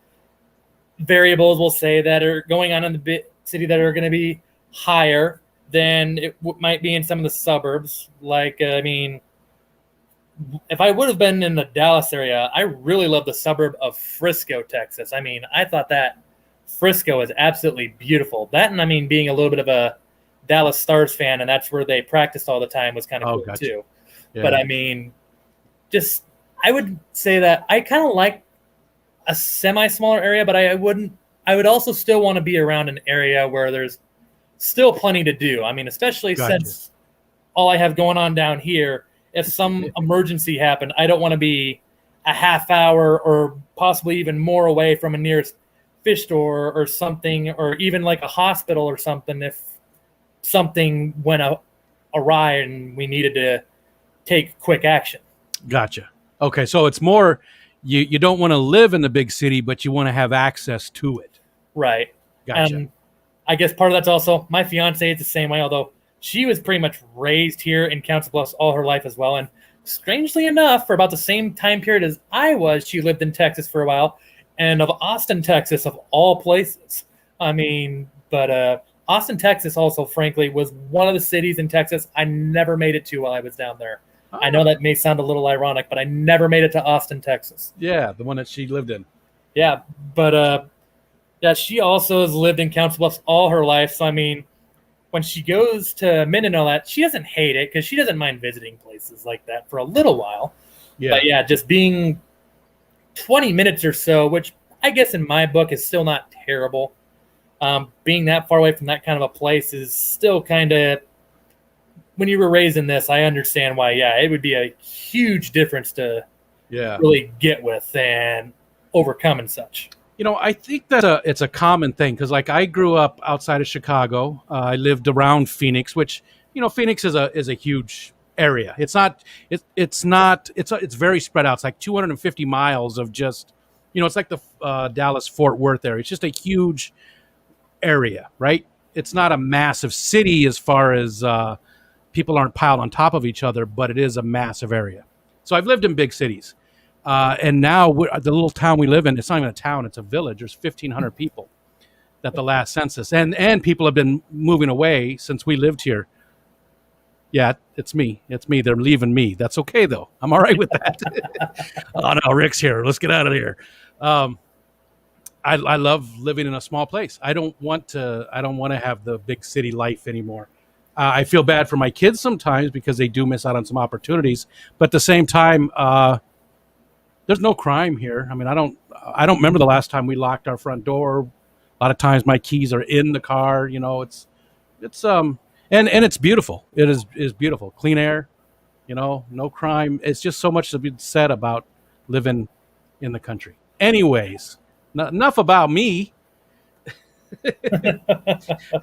variables, we'll say, that are going on in the big city that are going to be higher than it might be in some of the suburbs. Like, I mean, if I would have been in the Dallas area, I really love the suburb of Frisco, Texas. I mean, I thought that Frisco is absolutely beautiful. That, and I mean, being a little bit of a Dallas Stars fan, and that's where they practiced all the time, was kind of cool gotcha. too. Yeah. But I mean, just I would say that I kind of like a semi-smaller area, but I would also still want to be around an area where there's still plenty to do. I mean, especially since all I have going on down here, if some emergency happened, I don't want to be a half hour or possibly even more away from a nearest fish store or something, or even like a hospital or something if something went awry and we needed to take quick action. Gotcha. Okay, so it's more you don't want to live in the big city, but you want to have access to it. Right. Gotcha. I guess part of that's also my fiance is the same way, although she was pretty much raised here in Council Bluffs all her life as well. And strangely enough, for about the same time period as I was, she lived in Texas for a while, and of Austin, Texas, of all places. I mean, but Austin, Texas also, frankly, was one of the cities in Texas I never made it to while I was down there. Oh. I know that may sound a little ironic, but I never made it to Austin, Texas. Yeah, the one that she lived in. Yeah, but yeah, she also has lived in Council Bluffs all her life. So, I mean, when she goes to Minden and all that, she doesn't hate it because she doesn't mind visiting places like that for a little while. Yeah. But yeah, just being 20 minutes or so, which I guess in my book is still not terrible. Being that far away from that kind of a place is still kind of, when you were raised in this, I understand why, yeah, it would be a huge difference to really get with and overcome and such. You know, I think that it's a common thing because, like, I grew up outside of Chicago. I lived around Phoenix, which, you know, Phoenix is a huge area. It's very spread out. It's like 250 miles of just, you know, it's like the Dallas Fort Worth area. It's just a huge area, right? It's not a massive city as far as people aren't piled on top of each other, but it is a massive area. So I've lived in big cities. And now the little town we live in, it's not even a town, it's a village. There's 1,500 people at the last census. And people have been moving away since we lived here. Yeah, it's me. It's me. They're leaving me. That's okay, though. I'm all right with that. Oh, no, Rick's here. Let's get out of here. I love living in a small place. I don't want to have the big city life anymore. I feel bad for my kids sometimes because they do miss out on some opportunities. But at the same time, there's no crime here. I mean, I don't remember the last time we locked our front door. A lot of times my keys are in the car. You know, it's and it's beautiful. It is beautiful. Clean air, you know, no crime. It's just so much to be said about living in the country. Anyways, enough about me.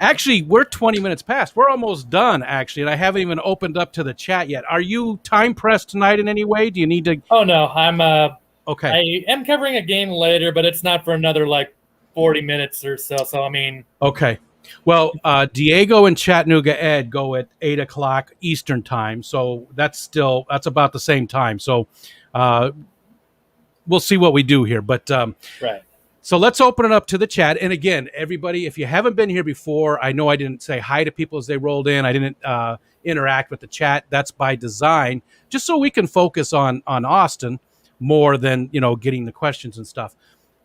Actually, we're 20 minutes past. We're almost done, actually, and I haven't even opened up to the chat yet. Are you time pressed tonight in any way? Do you need to? Oh no, I'm okay. I am covering a game later, but it's not for another like 40 minutes or so. So I mean, okay. Well, Diego and Chattanooga Ed go at 8 o'clock Eastern time, so that's about the same time. So we'll see what we do here, but right. So let's open it up to the chat. And again, everybody, if you haven't been here before, I know I didn't say hi to people as they rolled in. I didn't interact with the chat. That's by design, just so we can focus on Austin more than, you know, getting the questions and stuff.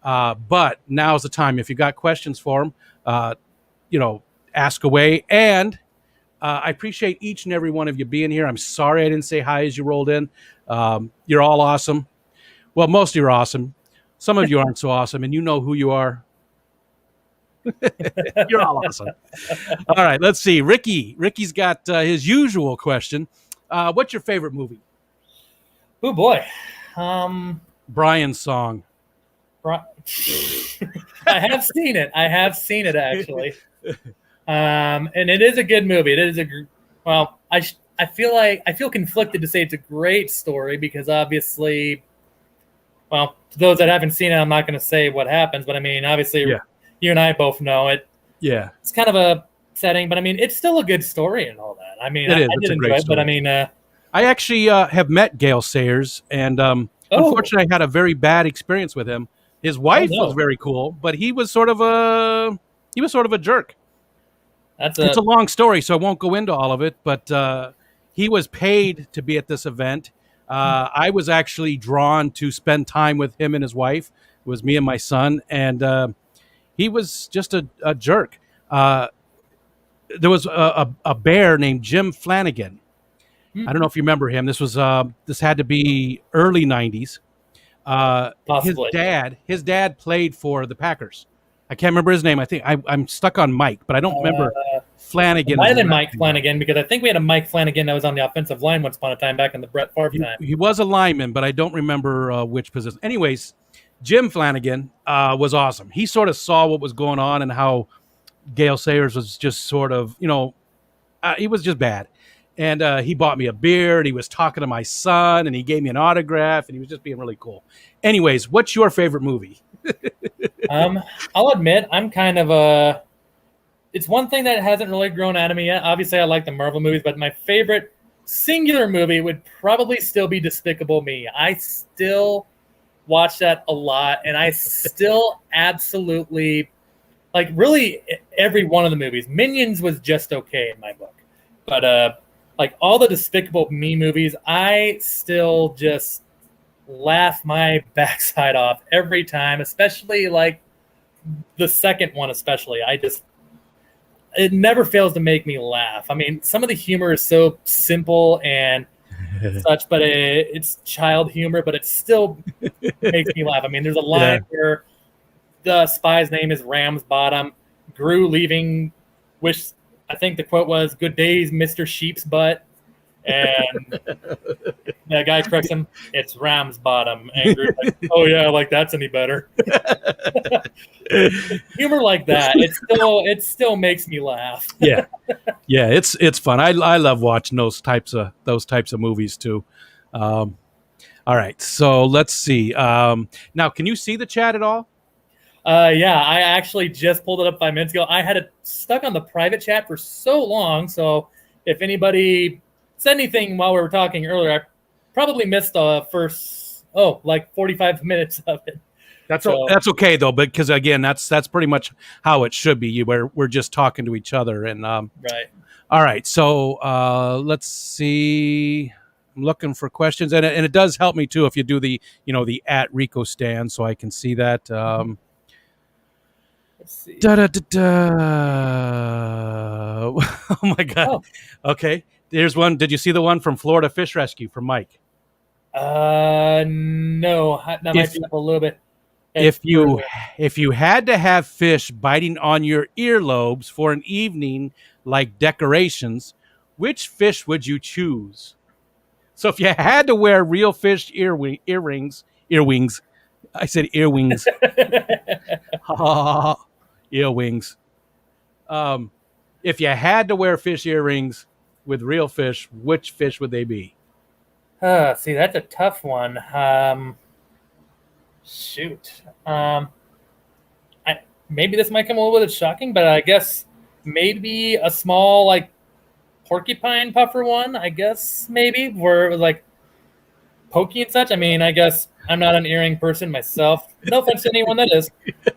But now's the time. If you got questions for them, you know, ask away. And I appreciate each and every one of you being here. I'm sorry I didn't say hi as you rolled in. You're all awesome. Well, most of you are awesome. Some of you aren't so awesome, and you know who you are. You're all awesome. All right, let's see. Ricky's got his usual question. What's your favorite movie? Oh, boy. Brian's song. I have seen it. Actually. And it is a good movie. It is I feel conflicted to say it's a great story because obviously, well, to those that haven't seen it, I'm not going to say what happens, but I mean, obviously, you and I both know it. Yeah, it's kind of a setting, but I mean, it's still a good story and all that. I mean, I did enjoy it, but I mean, I actually have met Gale Sayers, and unfortunately, I had a very bad experience with him. His wife was very cool, but he was sort of a jerk. It's a long story, so I won't go into all of it. But he was paid to be at this event. I was actually drawn to spend time with him and his wife. It was me and my son, and he was just a jerk. There was a bear named Jim Flanagan. I don't know if you remember him. This had to be early '90s. Possibly. His dad played for the Packers. I can't remember his name. I think I'm stuck on Mike, but I don't remember Flanagan. Might have been Mike Flanagan, because I think we had a Mike Flanagan that was on the offensive line once upon a time back in the Brett Favre time. He was a lineman, but I don't remember which position. Anyways, Jim Flanagan was awesome. He sort of saw what was going on and how Gale Sayers was just sort of, he was just bad. And he bought me a beer, and he was talking to my son, and he gave me an autograph, and he was just being really cool. Anyways, what's your favorite movie? I'll admit, I'm kind of it's one thing that hasn't really grown out of me yet. Obviously, I like the Marvel movies, but my favorite singular movie would probably still be Despicable Me. I still watch that a lot, and I still absolutely, like, really every one of the movies. Minions was just okay in my book. But, like, all the Despicable Me movies, I still just laugh my backside off every time, especially, like, the second one especially. It never fails to make me laugh. I mean, some of the humor is so simple and such, but it's child humor, but it still makes me laugh. I mean, there's a line where the spy's name is Ramsbottom. Gru leaving, I think the quote was, "Good days, Mr. Sheep's butt." And that guy corrects him, "It's Ramsbottom." And Gru's like, "Oh yeah, like that's any better." Humor like that, it still makes me laugh. Yeah, it's fun. I love watching those types of movies too. All right, so let's see. Now, can you see the chat at all? Yeah, I actually just pulled it up 5 minutes ago. I had it stuck on the private chat for so long, so if anybody said anything while we were talking earlier, I probably missed the first 45 minutes of it. That's okay though, because again, that's pretty much how it should be. We're just talking to each other, and right. All right, so let's see. I'm looking for questions, and it does help me too if you do the at Rico stand, so I can see that. Let's see. Oh my God. Oh. Okay, there's one. Did you see the one from Florida Fish Rescue from Mike? No, that might be up a little bit. If you had to have fish biting on your earlobes for an evening like decorations, which fish would you choose? So if you had to wear real fish earwings, I said earwings. Earwings. If you had to wear fish earrings with real fish, which fish would they be? See, that's a tough one. Shoot. Maybe this might come a little bit shocking, but I guess maybe a small, like, porcupine puffer one, I guess, maybe, where it was, like, pokey and such. I mean, I guess I'm not an earring person myself. No offense to anyone that is.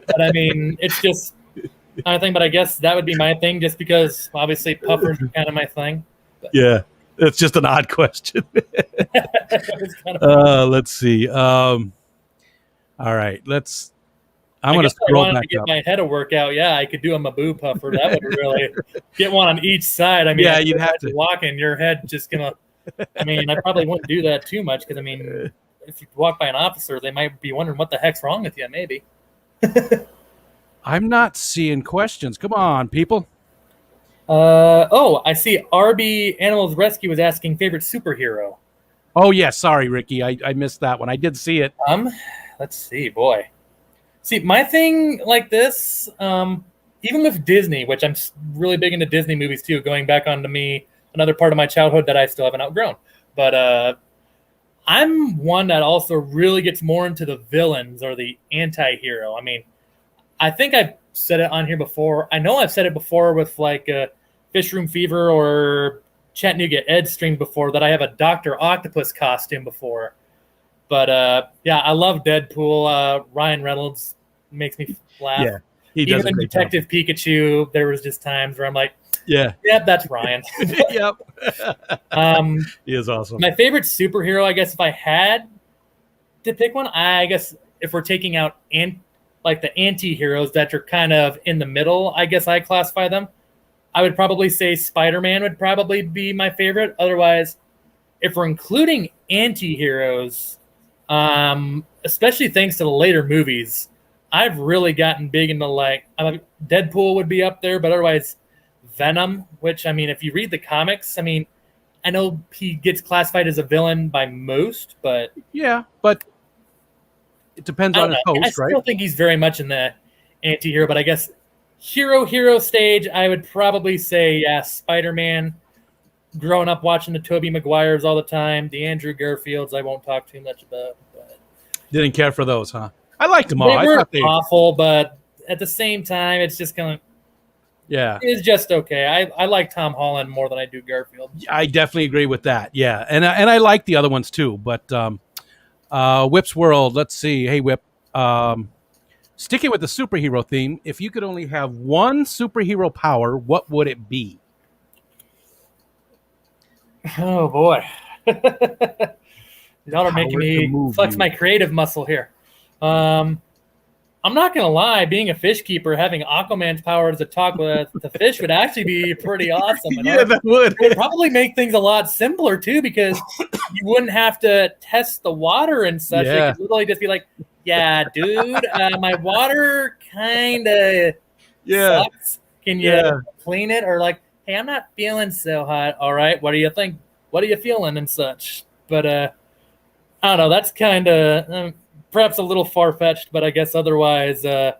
But, I mean, it's just kind of thing. But I guess that would be my thing, just because, obviously, puffers are kind of my thing. But. Yeah, it's just an odd question. Let's see. All right, I'm going to scroll back to get up. my head a workout. Yeah, I could do a Maboo puffer. That would really get one on each side. I mean, yeah, you'd have to walk in your head just gonna. I mean, I probably wouldn't do that too much, because I mean, if you walk by an officer, they might be wondering what the heck's wrong with you. Maybe. I'm not seeing questions. Come on, people. I see. RB Animals Rescue is asking favorite superhero. Oh yeah, sorry, Ricky. I missed that one. I did see it. Let's see, boy. See, my thing like this, even with Disney, which I'm really big into Disney movies too, going back onto me, another part of my childhood that I still haven't outgrown. But I'm one that also really gets more into the villains or the anti-hero. I mean, I think I've said it on here before. I know I've said it before with like Fish Room Fever or Chattanooga Ed stream before that I have a Dr. Octopus costume before. But yeah, I love Deadpool. Ryan Reynolds makes me laugh. Yeah, he does. Even in Detective Pikachu, there was just times where I'm like, yeah, that's Ryan. yep. He is awesome. My favorite superhero, I guess, if I had to pick one, I guess if we're taking out like the anti-heroes that are kind of in the middle, I guess I classify them. I would probably say Spider-Man would probably be my favorite. Otherwise, if we're including anti-heroes, especially thanks to the later movies, I've really gotten big into like Deadpool would be up there, but otherwise Venom, which I mean, if you read the comics, I mean, I know he gets classified as a villain by most, but yeah, but it depends on his host, right? I still think he's very much in the anti-hero, but I guess hero stage, I would probably say, yeah, Spider-Man. Growing up watching the Tobey Maguires all the time, the Andrew Garfields, I won't talk too much about. But didn't care for those, huh? I liked them all. They weren't awful, but at the same time, it's just kind of it's just okay. I like Tom Holland more than I do Garfield. I definitely agree with that. Yeah, and I like the other ones too. But Whip's World. Let's see. Hey, Whip. Sticking with the superhero theme, if you could only have one superhero power, what would it be? Oh boy, y'all are making me flex my creative muscle here. I'm not gonna lie, being a fish keeper, having Aquaman's powers to talk with the fish would actually be pretty awesome. Yeah, that would. It would probably make things a lot simpler too, because you wouldn't have to test the water and such. Yeah. It could literally just be like, "Yeah, dude, my water kind of sucks. Can you clean it?" Or like, "Hey, I'm not feeling so hot. All right, what do you think? What are you feeling?" and such. But I don't know. That's kind of perhaps a little far-fetched, but I guess otherwise, I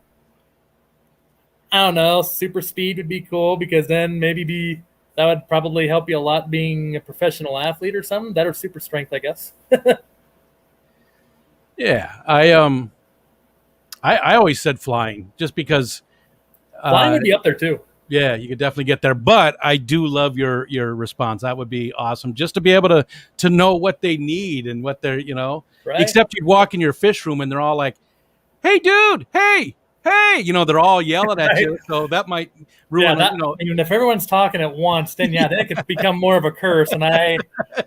don't know. Super speed would be cool, because then maybe that would probably help you a lot being a professional athlete or something. That or super strength, I guess. Yeah, I always said flying, just because flying would be up there too. Yeah, you could definitely get there. But I do love your response. That would be awesome, just to be able to know what they need and what they're, right. Except you'd walk in your fish room and they're all like, "Hey, dude, hey, they're all yelling at you." So that might ruin it. I mean, if everyone's talking at once, then then it could become more of a curse. And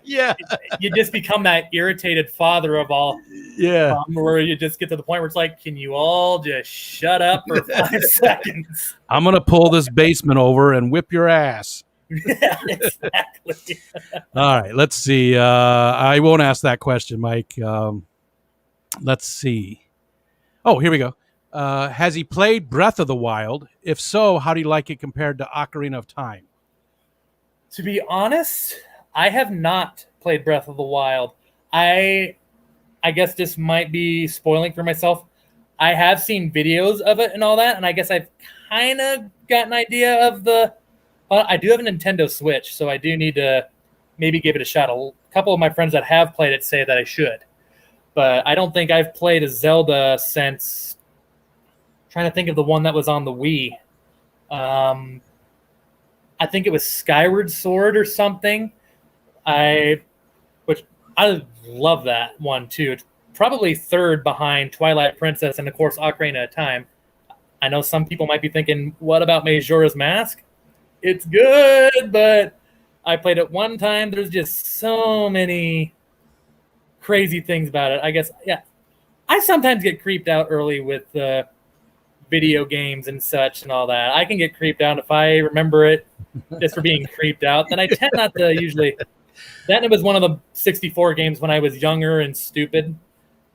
you just become that irritated father of all. Yeah. Where you just get to the point where it's like, can you all just shut up for 5 seconds? I'm going to pull this basement over and whip your ass. Yeah, exactly. All right, let's see. I won't ask that question, Mike. Let's see. Oh, here we go. Has he played Breath of the Wild? If so, how do you like it compared to Ocarina of Time? To be honest, I have not played Breath of the Wild. I guess this might be spoiling for myself. I have seen videos of it and all that, and I guess I've kind of got an idea of I do have a Nintendo Switch, so I do need to maybe give it a shot. A couple of my friends that have played it say that I should. But I don't think I've played a Zelda since... trying to think of the one that was on the Wii. I think it was Skyward Sword or something. Which I love that one too. It's probably third behind Twilight Princess and of course Ocarina of Time. I know some people might be thinking, what about Majora's Mask? It's good, but I played it one time. There's just so many crazy things about it. I guess, yeah. I sometimes get creeped out early with video games and such and all that. I can get creeped out if I remember it just for being creeped out. Then I tend not to usually... Then it was one of the 64 games when I was younger and stupid.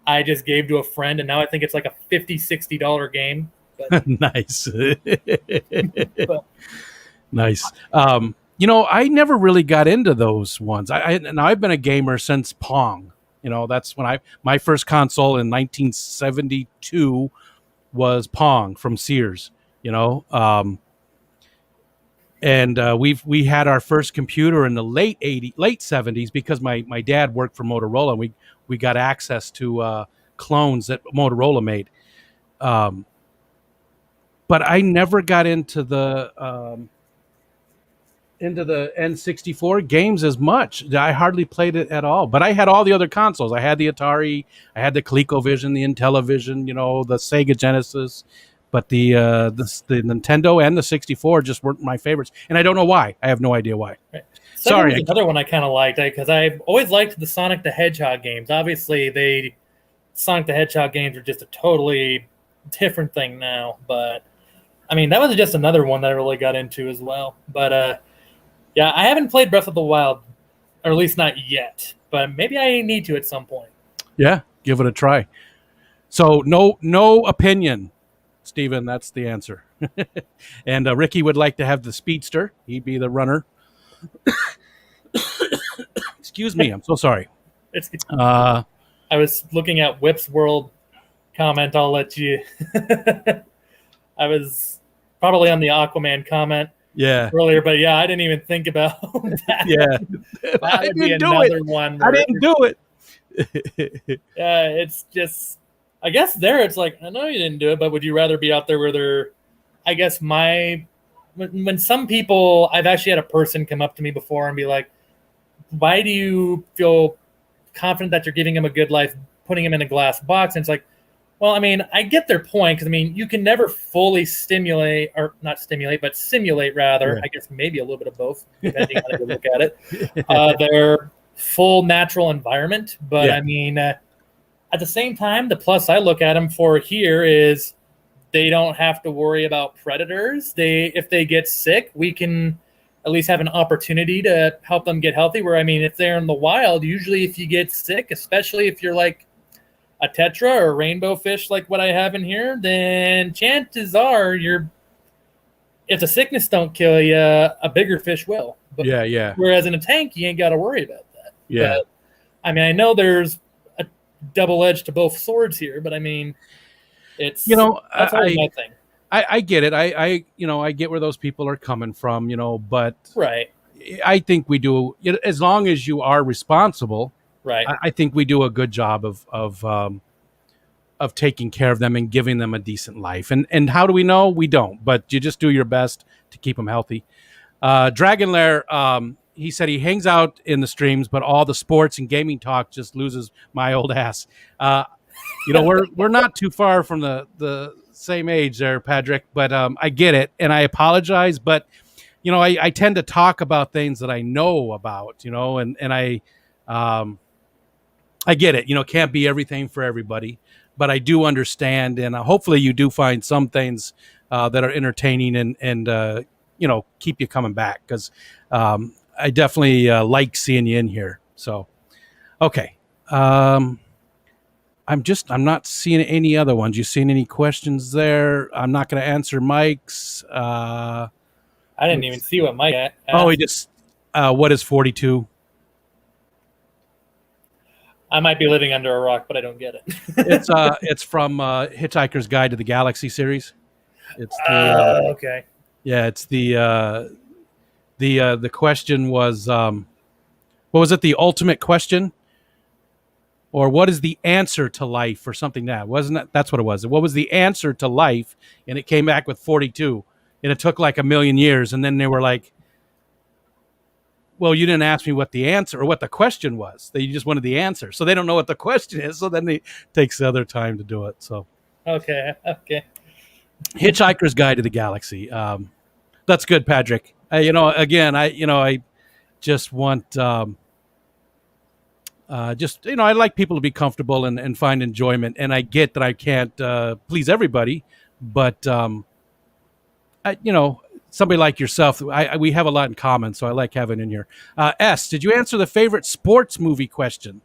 I just gave to a friend, and now I think it's like a $50, $60 game. But, nice. Nice. I never really got into those ones. I've been a gamer since Pong. That's when my first console in 1972 was Pong from Sears. And we had our first computer in the late '70s because my dad worked for Motorola. And we got access to clones that Motorola made. But I never got into the N64 games as much. I hardly played it at all. But I had all the other consoles. I had the Atari, I had the ColecoVision, the Intellivision, the Sega Genesis. But the Nintendo and the 64 just weren't my favorites, and I don't know why. I have no idea why. Right. Sorry, was another one I kind of liked because I've always liked the Sonic the Hedgehog games. Obviously, Sonic the Hedgehog games are just a totally different thing now. But I mean, that was just another one that I really got into as well. But yeah, I haven't played Breath of the Wild, or at least not yet. But maybe I need to at some point. Yeah, give it a try. So no opinion. Steven, that's the answer. And Ricky would like to have the Speedster. He'd be the runner. Excuse me. I'm so sorry. I was looking at Whip's World comment. I'll let you. I was probably on the Aquaman comment earlier, but yeah, I didn't even think about that. Yeah. That would be another one. I didn't do it. Yeah, it's just... I guess it's like, I know you didn't do it, but would you rather be out there where they're, I guess when some people, I've actually had a person come up to me before and be like, why do you feel confident that you're giving him a good life, putting him in a glass box? And it's like, well, I mean, I get their point because, I mean, you can never fully simulate rather. Yeah. I guess maybe a little bit of both, depending on how you look at it. Their full natural environment. But I mean, at the same time, the plus I look at them for here is they don't have to worry about predators. If they get sick, we can at least have an opportunity to help them get healthy. Where, I mean, if they're in the wild, usually if you get sick, especially if you're like a tetra or a rainbow fish like what I have in here, then chances are if the sickness don't kill you, a bigger fish will. But, yeah. Whereas in a tank, you ain't got to worry about that. Yeah. But, I mean, I know there's double edge to both swords here, but I mean, it's that's always my thing. I get it. I get where those people are coming from, but right. I think we do, as long as you are responsible. Right. I think we do a good job of taking care of them and giving them a decent life. And how do we know? We don't, but you just do your best to keep them healthy. Dragon Lair, he said he hangs out in the streams, but all the sports and gaming talk just loses my old ass. We're not too far from the same age there, Patrick, but I get it, and I apologize. But I tend to talk about things that I know about, and I get it. Can't be everything for everybody, but I do understand, and hopefully you do find some things that are entertaining and keep you coming back because. I definitely like seeing you in here. So, okay. I'm not seeing any other ones. You seen any questions there? I'm not going to answer Mike's. I didn't even see what Mike asked. Oh, he just, what is 42? I might be living under a rock, but I don't get it. It's from Hitchhiker's Guide to the Galaxy series. It's okay. Yeah, it's the question was, what was it? The ultimate question, or what is the answer to life, or something that's what it was. What was the answer to life? And it came back with 42, and it took like 1,000,000 years. And then they were like, well, you didn't ask me what the answer or what the question was. They just wanted the answer. So they don't know what the question is. So then it takes the other time to do it. So, okay. Hitchhiker's Guide to the Galaxy. That's good, Patrick. I just want, I like people to be comfortable and find enjoyment. And I get that I can't please everybody, but, somebody like yourself, we have a lot in common, so I like having in here. S, did you answer the favorite sports movie question?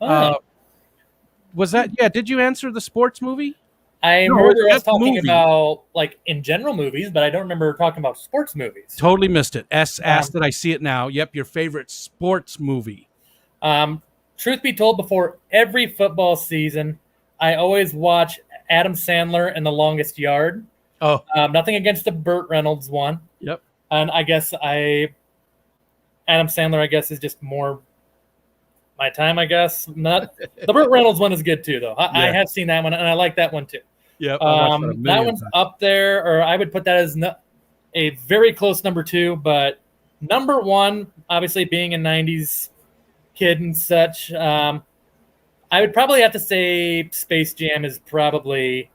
Was that, did you answer the sports movie? I remember us talking about, like, in general movies, but I don't remember talking about sports movies. Totally missed it. S asked that. I see it now. Yep, your favorite sports movie. Truth be told, before every football season, I always watch Adam Sandler and The Longest Yard. Oh. Nothing against the Burt Reynolds one. Yep. And I guess Adam Sandler, I guess, is just more my time, I guess. Not the Burt Reynolds one is good too, though. I have seen that one, and I like that one too. Yeah, that one's up there, or I would put that as a very close number 2. But number 1, obviously being a '90s kid and such, I would probably have to say Space Jam is probably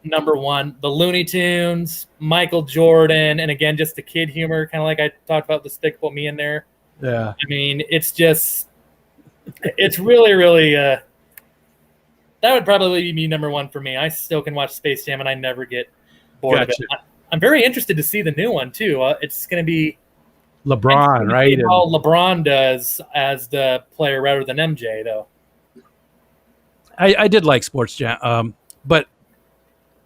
number 1. The Looney Tunes, Michael Jordan, and again, just the kid humor, kind of like I talked about Despicable Me in there. Yeah. I mean, it's really, really, that would probably be number 1 for me. I still can watch Space Jam, and I never get bored of it. I'm very interested to see the new one, too. It's going to be LeBron, right? How LeBron does as the player rather than MJ, though. I did like Sports Jam, but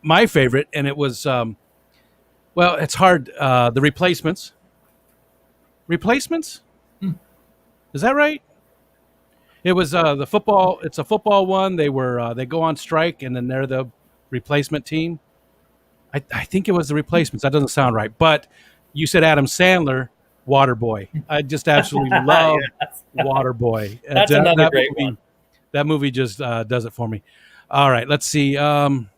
my favorite, and it was, well, it's hard. The Replacements. Replacements? Is that right? It was the football. It's a football one. They go on strike, and then they're the replacement team. I think it was the Replacements. That doesn't sound right. But you said Adam Sandler, Waterboy. I just absolutely love Waterboy. That's another great one. That movie just does it for me. All right, let's see. John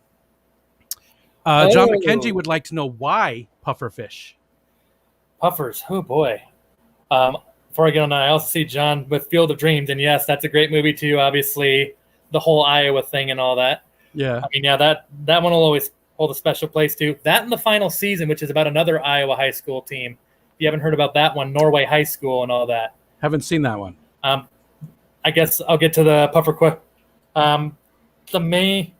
McKenzie would like to know why pufferfish. Puffers. Oh boy. Before I get on that, I also see John with Field of Dreams, and yes, that's a great movie too. Obviously, the whole Iowa thing and all that. Yeah. I mean, yeah, that one will always hold a special place too. That and the final season, which is about another Iowa high school team. If you haven't heard about that one, Norway High School and all that. Haven't seen that one. I guess I'll get to the puffer quick. The main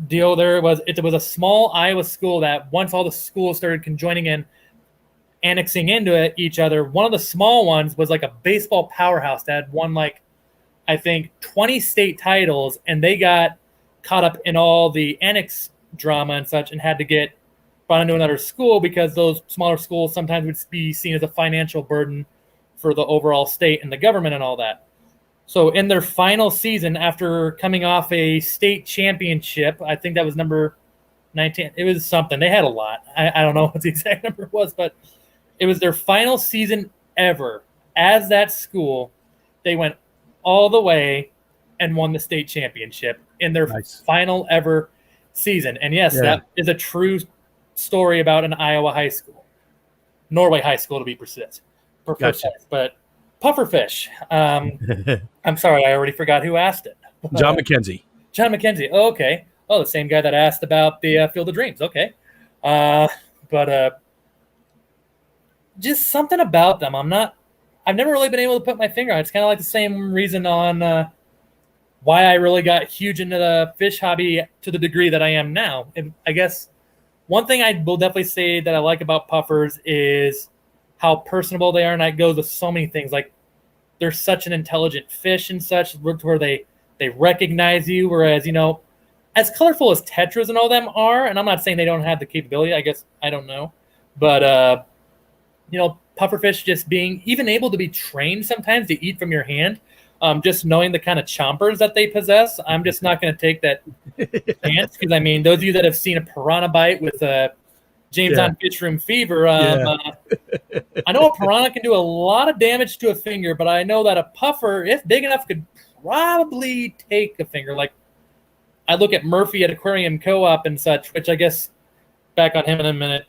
deal there was it was a small Iowa school that once all the schools started conjoining in, annexing into each other, one of the small ones was like a baseball powerhouse that had won I think 20 state titles, and they got caught up in all the annex drama and such and had to get brought into another school because those smaller schools sometimes would be seen as a financial burden for the overall state and the government and all that. So in their final season, after coming off a state championship, I think that was number 19. It was something. They had a lot. I don't know what the exact number was, but it was their final season ever as that school. They went all the way and won the state championship in their final ever season. And yes, that is a true story about an Iowa high school. Norway High School, to be precise. Gotcha. But pufferfish. I'm sorry, I already forgot who asked it. John McKenzie. John McKenzie. Oh, okay. Oh, the same guy that asked about the Field of Dreams. Okay. But just something about them. I've never really been able to put my finger on it. It's kind of like the same reason on why I really got huge into the fish hobby to the degree that I am now. And I guess one thing I will definitely say that I like about puffers is how personable they are, and that goes with so many things. Like, they're such an intelligent fish and such, where they recognize you, whereas, as colorful as tetras and all them are, and I'm not saying they don't have the capability, I guess, I don't know, but, pufferfish just being even able to be trained sometimes to eat from your hand, just knowing the kind of chompers that they possess, I'm just not going to take that chance, because, those of you that have seen a piranha bite with James on Fish Room Fever. I know a piranha can do a lot of damage to a finger, but I know that a puffer, if big enough, could probably take a finger. Like, I look at Murphy at Aquarium Co-op and such, which I guess back on him in a minute.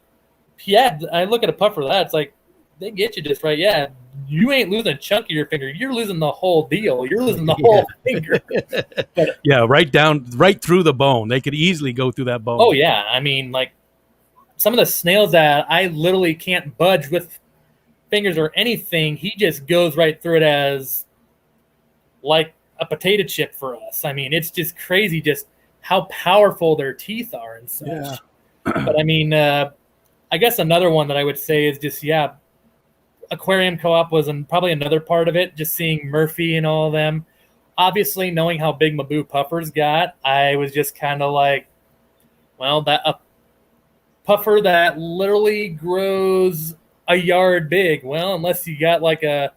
Yeah, I look at a puffer, that's like, they get you just right. Yeah, you ain't losing a chunk of your finger. You're losing the whole deal. You're losing the whole finger. But, right through the bone. They could easily go through that bone. Oh, yeah. Some of the snails that I literally can't budge with fingers or anything, he just goes right through it as like a potato chip for us. It's just crazy just how powerful their teeth are and such. Yeah. But I guess another one that I would say is just, Aquarium Co-op was probably another part of it, just seeing Murphy and all of them. Obviously, knowing how big Maboo Puffers got, I was just kind of like, well, that puffer that literally grows a yard big. Well, unless you got like a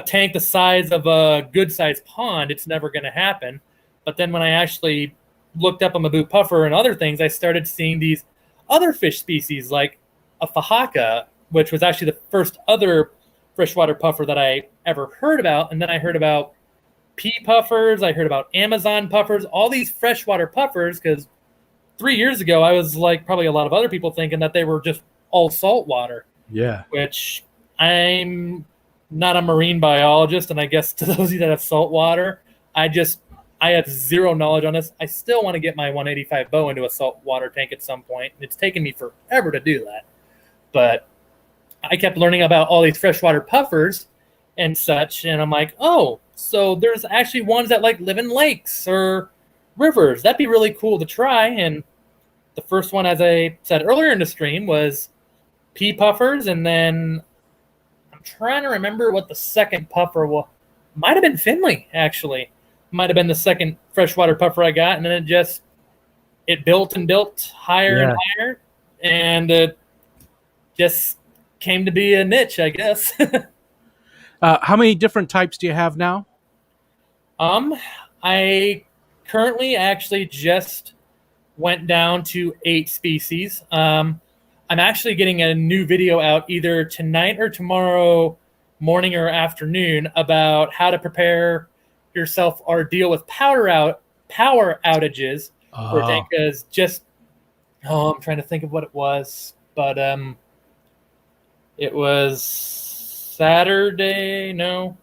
tank the size of a good-sized pond, it's never going to happen. But then when I actually looked up a Maboo puffer and other things, I started seeing these other fish species like a Fahaka, which was actually the first other freshwater puffer that I ever heard about. And then I heard about pea puffers. I heard about Amazon puffers, all these freshwater puffers, because 3 years ago, I was like probably a lot of other people thinking that they were just all saltwater. Yeah. Which I'm not a marine biologist. And I guess to those of you that have saltwater, I have zero knowledge on this. I still want to get my 185 bow into a saltwater tank at some point. It's taken me forever to do that. But I kept learning about all these freshwater puffers and such, and I'm like, oh, so there's actually ones that like live in lakes or rivers. That'd be really cool to try. And the first one, as I said earlier in the stream, was pea puffers, and then I'm trying to remember what the second puffer was. Might have been Finley, actually. Might have been the second freshwater puffer I got, and then it built and built higher and higher, and it just came to be a niche, I guess. How many different types do you have now? I currently actually just went down to 8 species. I'm actually getting a new video out either tonight or tomorrow morning or afternoon about how to prepare yourself or deal with power outages for a tank. Because I'm trying to think of what it was, but it was Friday night.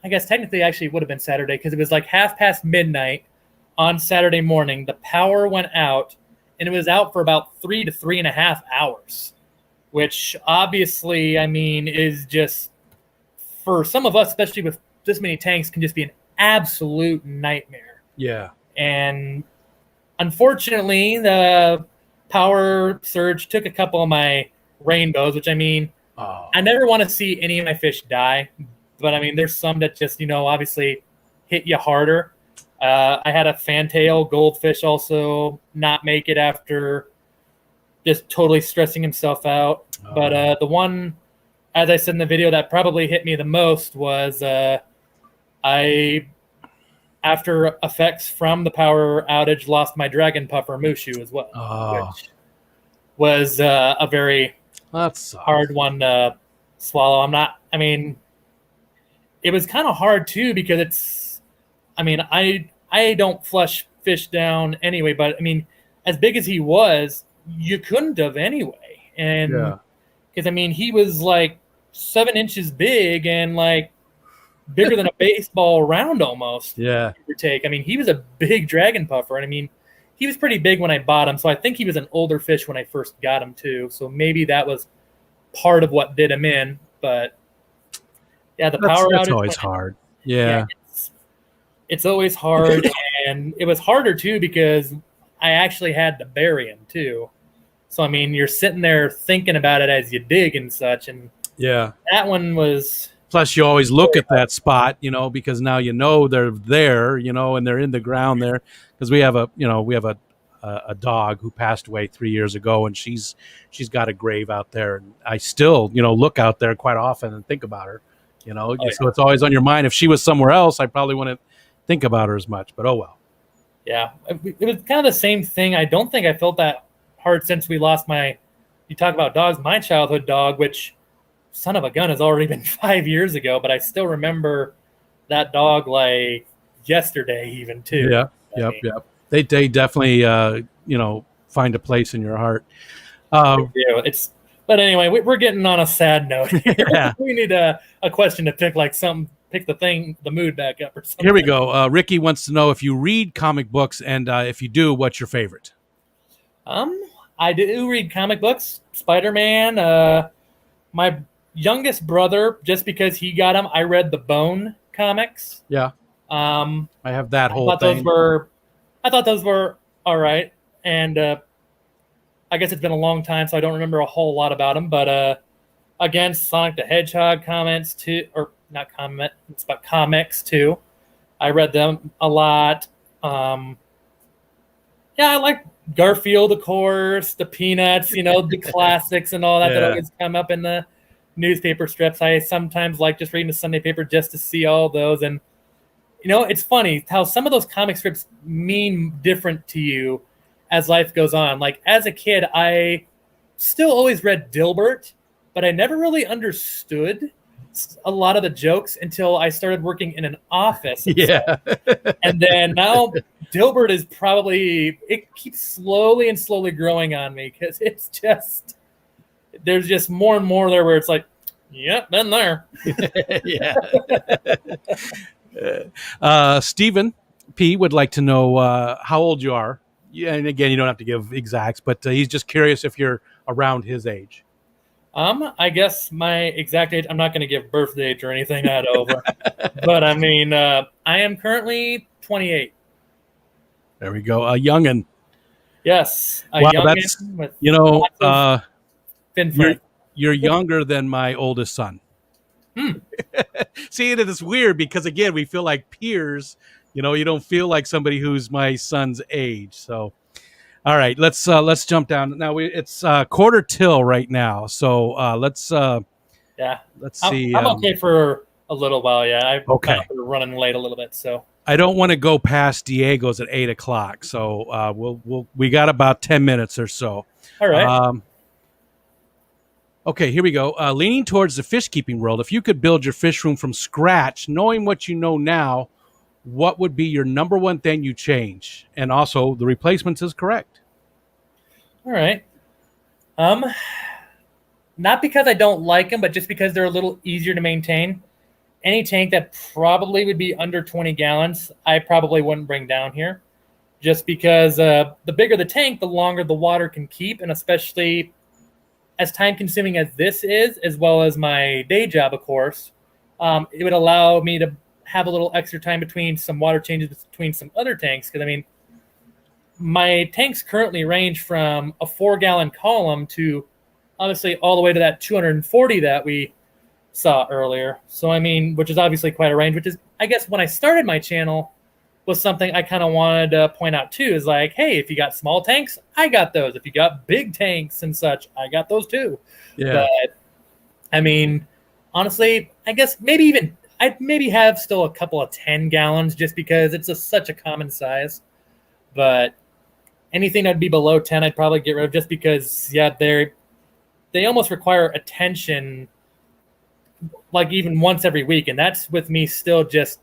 I guess technically actually it would have been Saturday, because it was like midnight on Saturday morning. The power went out, and it was out for about 3 to 3.5 hours, which obviously, I mean, is just, for some of us, especially with this many tanks, can just be an absolute nightmare. Yeah. And unfortunately, the power surge took a couple of my rainbows, which, I mean, I never want to see any of my fish die, but I mean, there's some that just, obviously hit you harder. I had a fantail goldfish also not make it after just totally stressing himself out. But the one, as I said in the video, that probably hit me the most was after effects from the power outage, lost my dragon puffer Mushu as well, which was a very hard one to swallow. It was kind of hard too, because I don't flush fish down anyway, but I mean, as big as he was, you couldn't have anyway. And because he was like 7 inches big and like bigger than a baseball round almost. Yeah. He was a big dragon puffer. And he was pretty big when I bought him. So I think he was an older fish when I first got him too. So maybe that was part of what did him in. But yeah, the power outage. That's always hard. Yeah. It's always hard. And it was harder too, because I actually had to bury him too. So, you're sitting there thinking about it as you dig and such. And that one was. Plus, you always look at that spot, because now they're there, and they're in the ground there. Because we have a dog who passed away 3 years ago, and she's got a grave out there. And I still, look out there quite often and think about her, So it's always on your mind. If she was somewhere else, I probably wouldn't think about her as much. But oh well. Yeah, it was kind of the same thing. I don't think I felt that hard since we lost you talk about dogs, my childhood dog, which, son of a gun, has already been 5 years ago, but I still remember that dog like yesterday even too. Yeah, yep. They definitely, find a place in your heart. But anyway, we're getting on a sad note. Yeah. We need a question to pick, like something, pick the mood back up or something. Here we go. Ricky wants to know if you read comic books, and if you do, what's your favorite? I do read comic books. Spider-Man. My youngest brother, just because he got them, I read the Bone comics. Yeah. I have that whole thing. I thought those were all right, and I guess it's been a long time, so I don't remember a whole lot about them. But again, Sonic the Hedgehog comments too, or not comments, but comics too. I read them a lot. I like Garfield, of course, the Peanuts, the classics and all that that always come up in the newspaper strips. I sometimes like just reading the Sunday paper just to see all those. And, it's funny how some of those comic strips mean different to you as life goes on. Like as a kid, I still always read Dilbert, but I never really understood a lot of the jokes until I started working in an office. And then now Dilbert is probably, it keeps slowly and slowly growing on me because it's just, there's just more and more there where it's like, yep, been there. Yeah. Stephen P. would like to know how old you are. Yeah, and again, you don't have to give exacts, but he's just curious if you're around his age. I guess my exact age, I'm not going to give birth date or anything that over, but I mean, I am currently 28. There we go. A youngin'. Yes. Wow, that's, with you know, fin you're younger than my oldest son. See, it is weird because, again, we feel like peers. You know, you don't feel like somebody who's my son's age. So, all right, let's jump down. Now it's quarter till right now. So let's see. I'm okay for a little while. Yeah, okay. We're running late a little bit, so I don't want to go past Diego's at 8 o'clock. So we got about 10 minutes or so. All right. Okay, here we go. Leaning towards the fish keeping world, if you could build your fish room from scratch, knowing what you know now, what would be your number one thing you change? And also, the replacements is correct. All right. Not because I don't like them, but just because they're a little easier to maintain. Any tank that probably would be under 20 gallons, I probably wouldn't bring down here. Just because the bigger the tank, the longer the water can keep, and especially as time-consuming as this is, as well as my day job, of course, it would allow me to have a little extra time between some water changes between some other tanks. Because, I mean, my tanks currently range from a 4-gallon column to, obviously, all the way to that 240 that we saw earlier. So, I mean, which is obviously quite a range, which is, I guess, when I started my channel, was something I kind of wanted to point out too, is like, hey, if you got small tanks, I got those. If you got big tanks and such, I got those too. Yeah. But I mean, honestly, I guess I'd maybe have still a couple of 10 gallons just because it's such a common size. But anything that'd be below 10, I'd probably get rid of just because, yeah, they almost require attention, like even once every week. And that's with me still just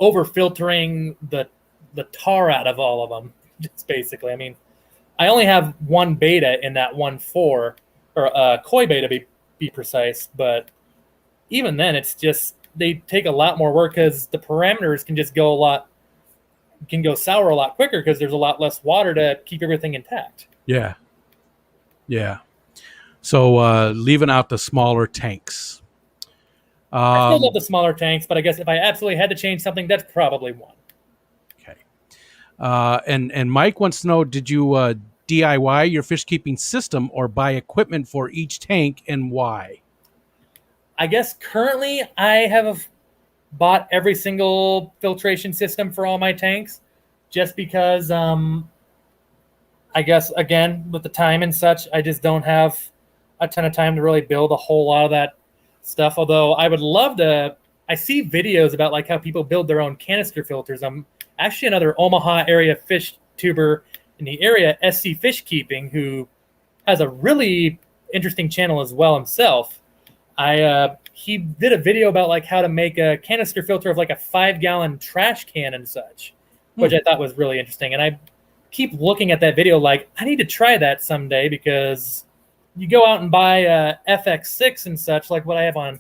over filtering the tar out of all of them. Just basically, I mean, I only have one beta in that 1.4 or koi beta to be precise, but even then, it's just they take a lot more work because the parameters can just go sour a lot quicker because there's a lot less water to keep everything intact. Yeah. So leaving out the smaller tanks. I still love the smaller tanks, but I guess if I absolutely had to change something, that's probably one. Okay. And Mike wants to know, did you DIY your fish keeping system or buy equipment for each tank, and why? I guess currently I have bought every single filtration system for all my tanks just because, I guess, again, with the time and such, I just don't have a ton of time to really build a whole lot of that stuff. Although I would love to, I see videos about like how people build their own canister filters. I'm actually another Omaha area fish tuber in the area, SC Fish Keeping, who has a really interesting channel as well himself. He did a video about like how to make a canister filter of like a 5-gallon trash can and such, which I thought was really interesting. And I keep looking at that video like, I need to try that someday, because you go out and buy a FX6 and such, like what I have on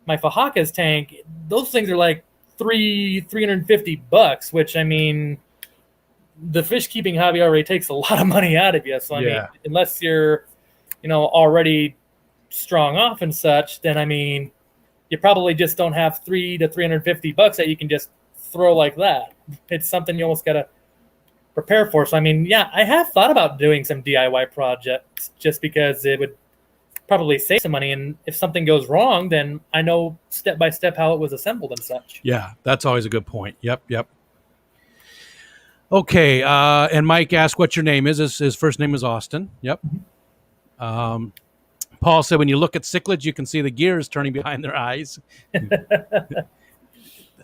my Fajaka's tank, those things are like $350, which, I mean, the fish keeping hobby already takes a lot of money out of you. So, I mean, unless you're, already strong off and such, then, I mean, you probably just don't have $300 to $350 that you can just throw like that. It's something you almost got to prepare for. So, I mean, yeah, I have thought about doing some DIY projects just because it would probably save some money. And if something goes wrong, then I know step by step how it was assembled and such. Yeah, that's always a good point. Yep. Okay. And Mike asked what your name is. His first name is Austin. Yep. Paul said, when you look at cichlids, you can see the gears turning behind their eyes.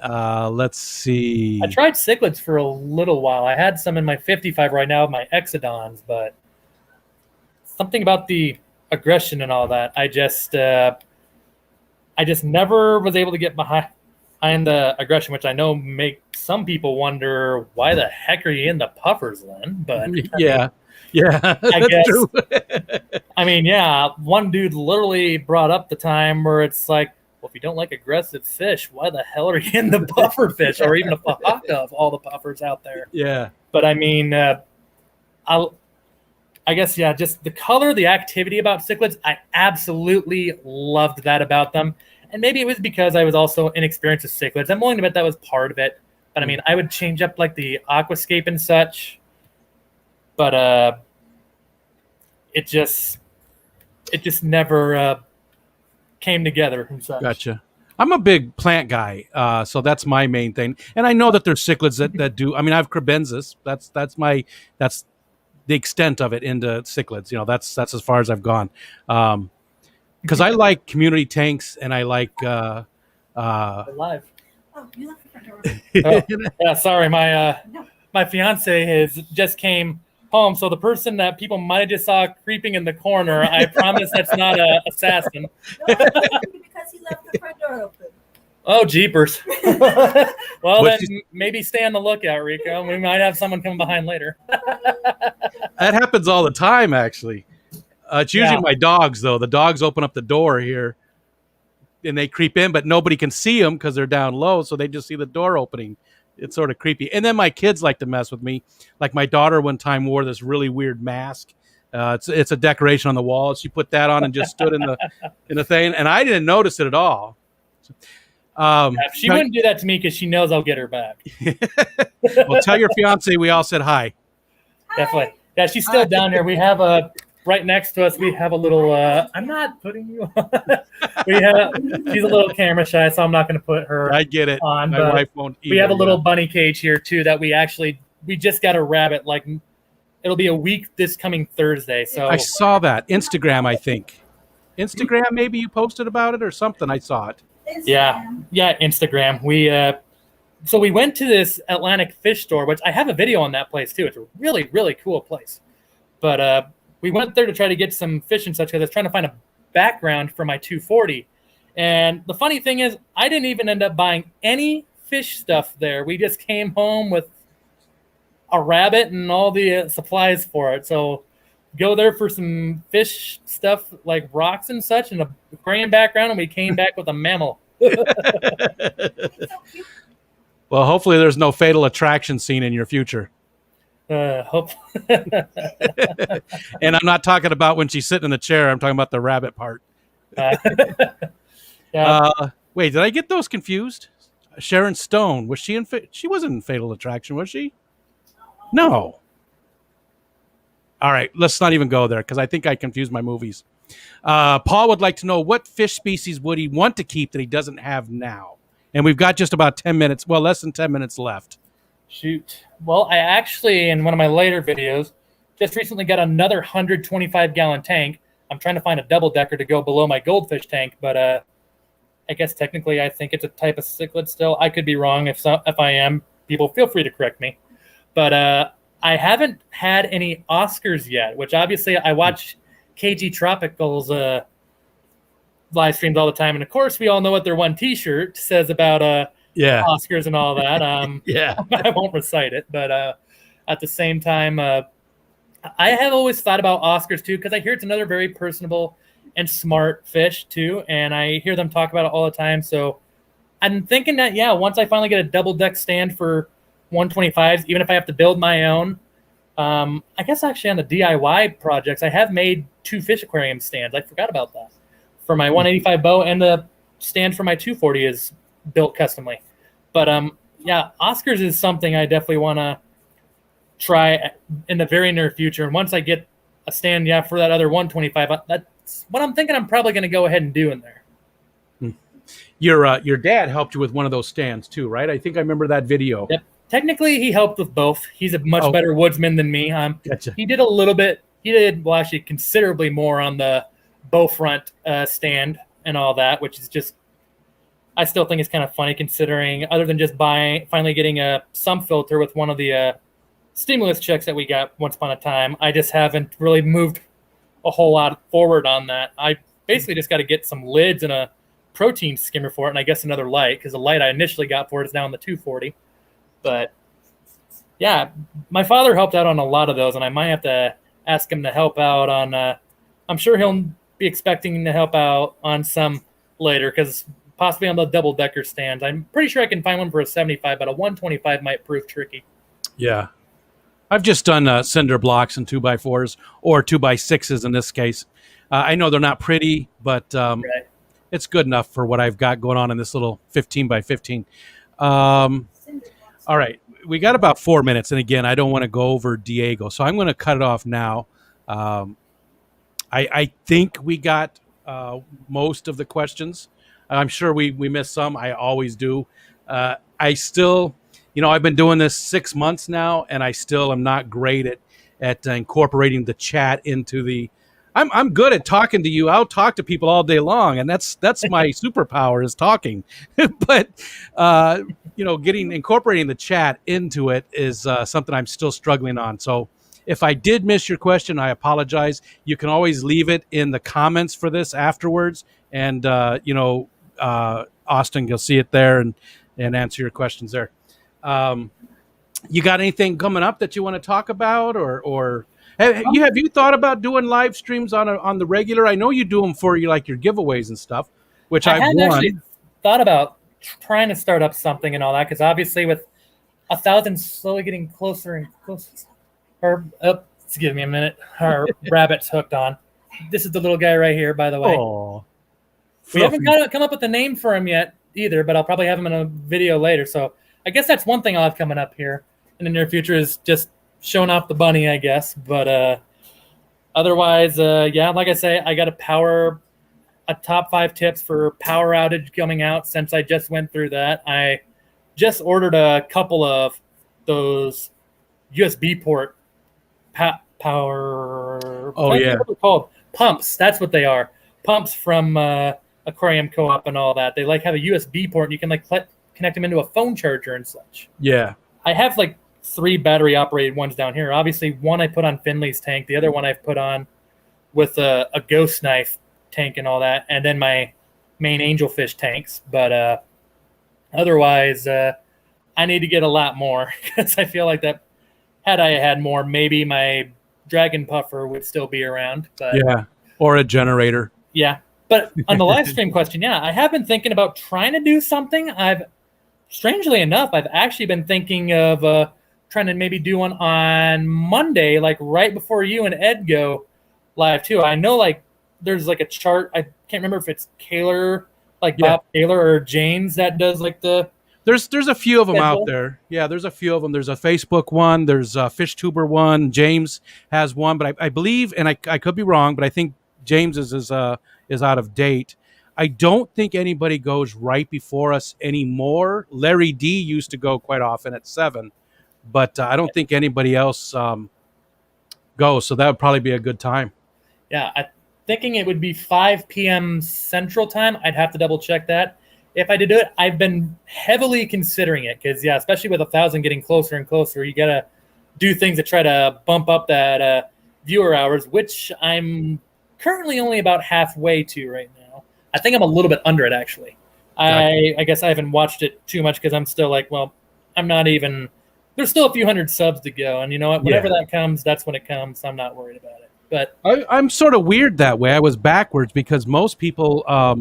Let's see. I tried cichlids for a little while. I had some in my 55 right now of my exodons, but something about the aggression and all that, I just never was able to get behind the aggression, which I know make some people wonder why the heck are you in the puffers then? But yeah, I guess true. I mean, yeah, one dude literally brought up the time where it's like, well, if you don't like aggressive fish, why the hell are you in the puffer fish or even a pahaka of all the puffers out there? Yeah. But I mean, I guess, yeah, just the color, the activity about cichlids, I absolutely loved that about them. And maybe it was because I was also inexperienced with cichlids. I'm willing to bet that was part of it. But I mean, I would change up like the aquascape and such. But it just never came together and such. Gotcha. I'm a big plant guy, so that's my main thing. And I know that there's cichlids that do. I mean, I have crebensis. That's the extent of it into cichlids. You know, that's as far as I've gone. Because I like community tanks, and I like Live. Oh, you left the front door. Oh, yeah, sorry, my fiance just came home, so the person that people might have just saw creeping in the corner, I promise that's not a assassin. No, because he left the front door open. Oh, jeepers. Well, What's then maybe stay on the lookout, Rico. We might have someone coming behind later. that happens all the time, actually. It's usually my dogs, though. The dogs open up the door here, and they creep in, but nobody can see them because they're down low, so they just see the door opening. It's sort of creepy. And then my kids like to mess with me. Like my daughter one time wore this really weird mask. It's a decoration on the wall. She put that on and just stood in the thing, and I didn't notice it at all. She wouldn't do that to me because she knows I'll get her back. Well, tell your fiance we all said hi. Definitely. Yeah, she's still down here. We have right next to us, we have a little, I'm not putting you on. She's a little camera shy, so I'm not going to put her I get it. on. My wife won't either. We have a little bunny cage here, too, that we just got a rabbit. Like, it'll be a week this coming Thursday. So I saw that. Instagram, I think. Instagram, maybe you posted about it or something. I saw it. Yeah, Instagram. So we went to this Atlantic fish store, which I have a video on that place, too. It's a really, really cool place. But we went there to try to get some fish and such because I was trying to find a background for my 240. And the funny thing is, I didn't even end up buying any fish stuff there. We just came home with a rabbit and all the supplies for it. So go there for some fish stuff like rocks and such and a aquarium background, and we came back with a mammal. Well, hopefully there's no fatal attraction scene in your future. Hope. And I'm not talking about when she's sitting in the chair. I'm talking about the rabbit part. Yeah. Wait, did I get those confused? Sharon Stone, was she in? She wasn't in Fatal Attraction, was she? No. All right, let's not even go there because I think I confused my movies. Paul would like to know what fish species would he want to keep that he doesn't have now? And we've got just about 10 minutes, well, less than 10 minutes left. Shoot. Well, I actually, in one of my later videos, just recently got another 125-gallon tank. I'm trying to find a double-decker to go below my goldfish tank, but I guess technically I think it's a type of cichlid still. I could be wrong. If I am, people feel free to correct me. But I haven't had any Oscars yet, which obviously I watch KG Tropicals live streams all the time. And, of course, we all know what their one T-shirt says about Oscars and all that. Yeah. I won't recite it, but at the same time, I have always thought about Oscars too because I hear it's another very personable and smart fish too, and I hear them talk about it all the time. So I'm thinking that once I finally get a double deck stand for 125s, even if I have to build my own, I guess actually on the DIY projects I have made 2 fish aquarium stands. I forgot about that for my 185 bow, and the stand for my 240 is built customly. But Oscars is something I definitely want to try in the very near future. And once I get a stand, for that other 125, that's what I'm thinking I'm probably going to go ahead and do in there. Your dad helped you with one of those stands too, right? I think I remember that video. Yep. Technically, he helped with both. He's a much better woodsman than me. Gotcha. He did a little bit. He did, well, actually considerably more on the bow front stand and all that, which is just I still think it's kind of funny considering, other than just finally getting a sump filter with one of the stimulus checks that we got once upon a time, I just haven't really moved a whole lot forward on that. I basically just got to get some lids and a protein skimmer for it, and I guess another light, because the light I initially got for it is now in the 240. But yeah, my father helped out on a lot of those, and I might have to ask him to help out on. I'm sure he'll be expecting to help out on some later, because possibly on the double-decker stands. I'm pretty sure I can find one for a 75, but a 125 might prove tricky. Yeah. I've just done cinder blocks and 2x4s or 2x6s in this case. I know they're not pretty, but it's good enough for what I've got going on in this little 15x15. All right. We got about 4 minutes. And again, I don't want to go over Diego, so I'm going to cut it off now. I think we got most of the questions. I'm sure we missed some. I always do. I still, I've been doing this 6 months now, and I still am not great at incorporating the chat into the. I'm good at talking to you. I'll talk to people all day long, and that's my superpower is talking. But incorporating the chat into it is something I'm still struggling on. So if I did miss your question, I apologize. You can always leave it in the comments for this afterwards, and Austin, you'll see it there and answer your questions there. You got anything coming up that you want to talk about, or have you thought about doing live streams on the regular? I know you do them for your giveaways and stuff, which I had actually thought about trying to start up something and all that, because obviously with 1,000 slowly getting closer and closer. Excuse me a minute. Our rabbit's hooked on. This is the little guy right here, by the way. Oh. We haven't come up with a name for him yet either, but I'll probably have him in a video later. So I guess that's one thing I'll have coming up here in the near future is just showing off the bunny, I guess. But otherwise, like I say, I got a top 5 tips for power outage coming out since I just went through that. I just ordered a couple of those USB port power. Oh, yeah. What they're called? Pumps. That's what they are. Pumps from Aquarium Co-op and all that. They have a USB port, and you can connect them into a phone charger and such. Yeah. I have 3 battery operated ones down here. Obviously, one I put on Finley's tank. The other one I've put on with a ghost knife tank and all that, and then my main angelfish tanks. But otherwise, I need to get a lot more, because I feel like that had I had more, maybe my dragon puffer would still be around. But yeah, or a generator. Yeah. But on the live stream question, I have been thinking about trying to do something. Strangely enough, I've actually been thinking of trying to maybe do one on Monday, right before you and Ed go live too. I know there's a chart. I can't remember if it's Kaler, Bob Kaler or James that does the. There's a few of them out there. Yeah, there's a few of them. There's a Facebook one. There's a FishTuber one. James has one, but I believe, and I could be wrong, but I think James is out of date. I don't think anybody goes right before us anymore. Larry D used to go quite often at 7, but I don't think anybody else goes. So that would probably be a good time. Yeah, I'm thinking it would be 5 p.m. Central Time. I'd have to double check that. If I did do it, I've been heavily considering it because, especially with 1,000 getting closer and closer, you got to do things to try to bump up that viewer hours, which I'm currently only about halfway to right now. I think I'm a little bit under it, actually. I guess I haven't watched it too much because I'm still I'm not even – there's still a few hundred subs to go. And you know what? Whenever that comes, that's when it comes. I'm not worried about it. But I'm sort of weird that way. I was backwards because most people are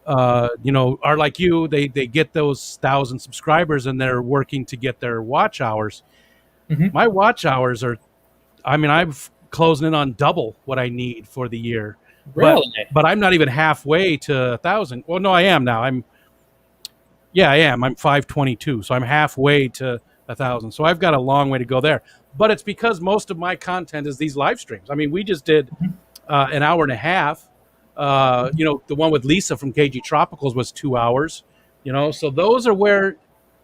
like you. They get those 1,000 subscribers and they're working to get their watch hours. Mm-hmm. My watch hours are – I'm closing in on double what I need for the year. Really? But I'm not even halfway to 1,000. Well, no, I am now. I am. I'm 522, so I'm halfway to 1,000. So I've got a long way to go there. But it's because most of my content is these live streams. We just did an hour and a half. The one with Lisa from KG Tropicals was 2 hours. So those are where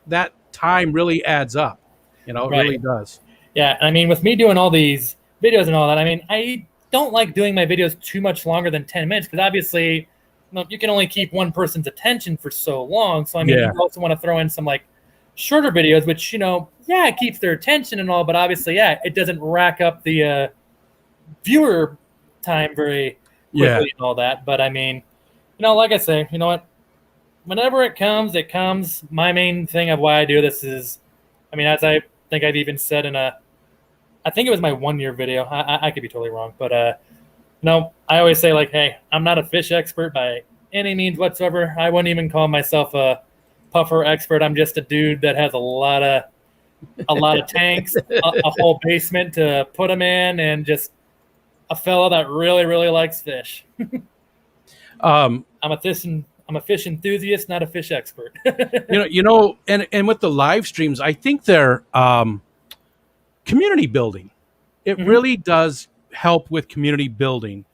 that time really adds up. It really does. Yeah, with me doing all these videos and all that, I don't like doing my videos too much longer than 10 minutes because obviously you can only keep one person's attention for so long. So I mean, you also want to throw in some like shorter videos, which it keeps their attention and all, but obviously, it doesn't rack up the viewer time very quickly and all that. But I mean, like I say, you know what? Whenever it comes, it comes. My main thing of why I do this is, I mean, as I think I've even said I think it was my 1-year video. I could be totally wrong, but I always say like, hey, I'm not a fish expert by any means whatsoever. I wouldn't even call myself a puffer expert. I'm just a dude that has a lot of tanks, a whole basement to put them in, and just a fella that really, really likes fish. I'm a fish enthusiast, not a fish expert. And with the live streams, I think they're community building. It really does help with community building.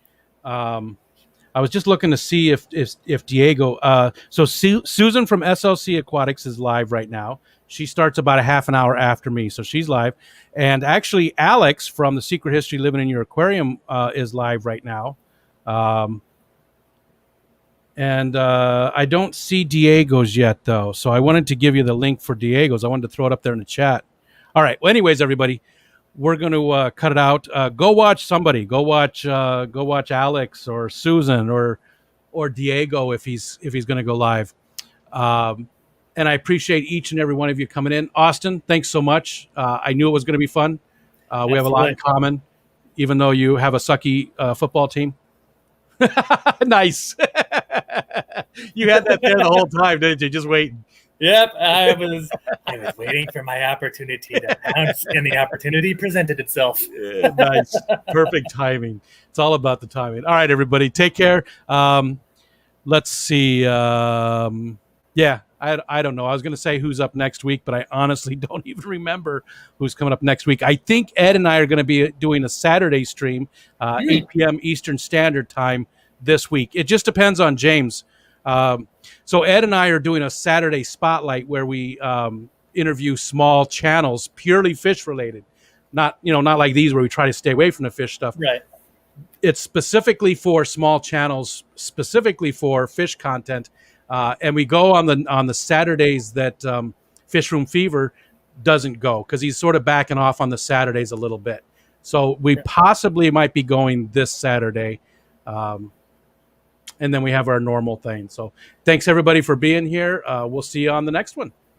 I was just looking to see if Diego. So Susan from SLC Aquatics is live right now. She starts about a half an hour after me, so she's live. And actually, Alex from The Secret History Living in Your Aquarium is live right now. And I don't see Diego's yet, though. So I wanted to give you the link for Diego's. I wanted to throw it up there in the chat. All right. Well, anyways, everybody, we're going to cut it out. Go watch somebody. Go watch Alex or Susan or Diego if he's going to go live. And I appreciate each and every one of you coming in. Austin, thanks so much. I knew it was going to be fun. We have a lot in common, even though you have a sucky football team. Nice. You had that there the whole time, didn't you? Just waiting. Yep, I was waiting for my opportunity to pounce, and the opportunity presented itself. Yeah, nice. Perfect timing. It's all about the timing. All right, everybody, take care. Let's see. I don't know. I was going to say who's up next week, but I honestly don't even remember who's coming up next week. I think Ed and I are going to be doing a Saturday stream, 8 p.m. Eastern Standard Time this week. It just depends on James. So Ed and I are doing a Saturday spotlight where we interview small channels, purely fish related. Not like these where we try to stay away from the fish stuff. Right. It's specifically for small channels, specifically for fish content. And we go on the Saturdays that Fish Room Fever doesn't go because he's sort of backing off on the Saturdays a little bit. So we possibly might be going this Saturday. And then we have our normal thing. So thanks everybody for being here. We'll see you on the next one.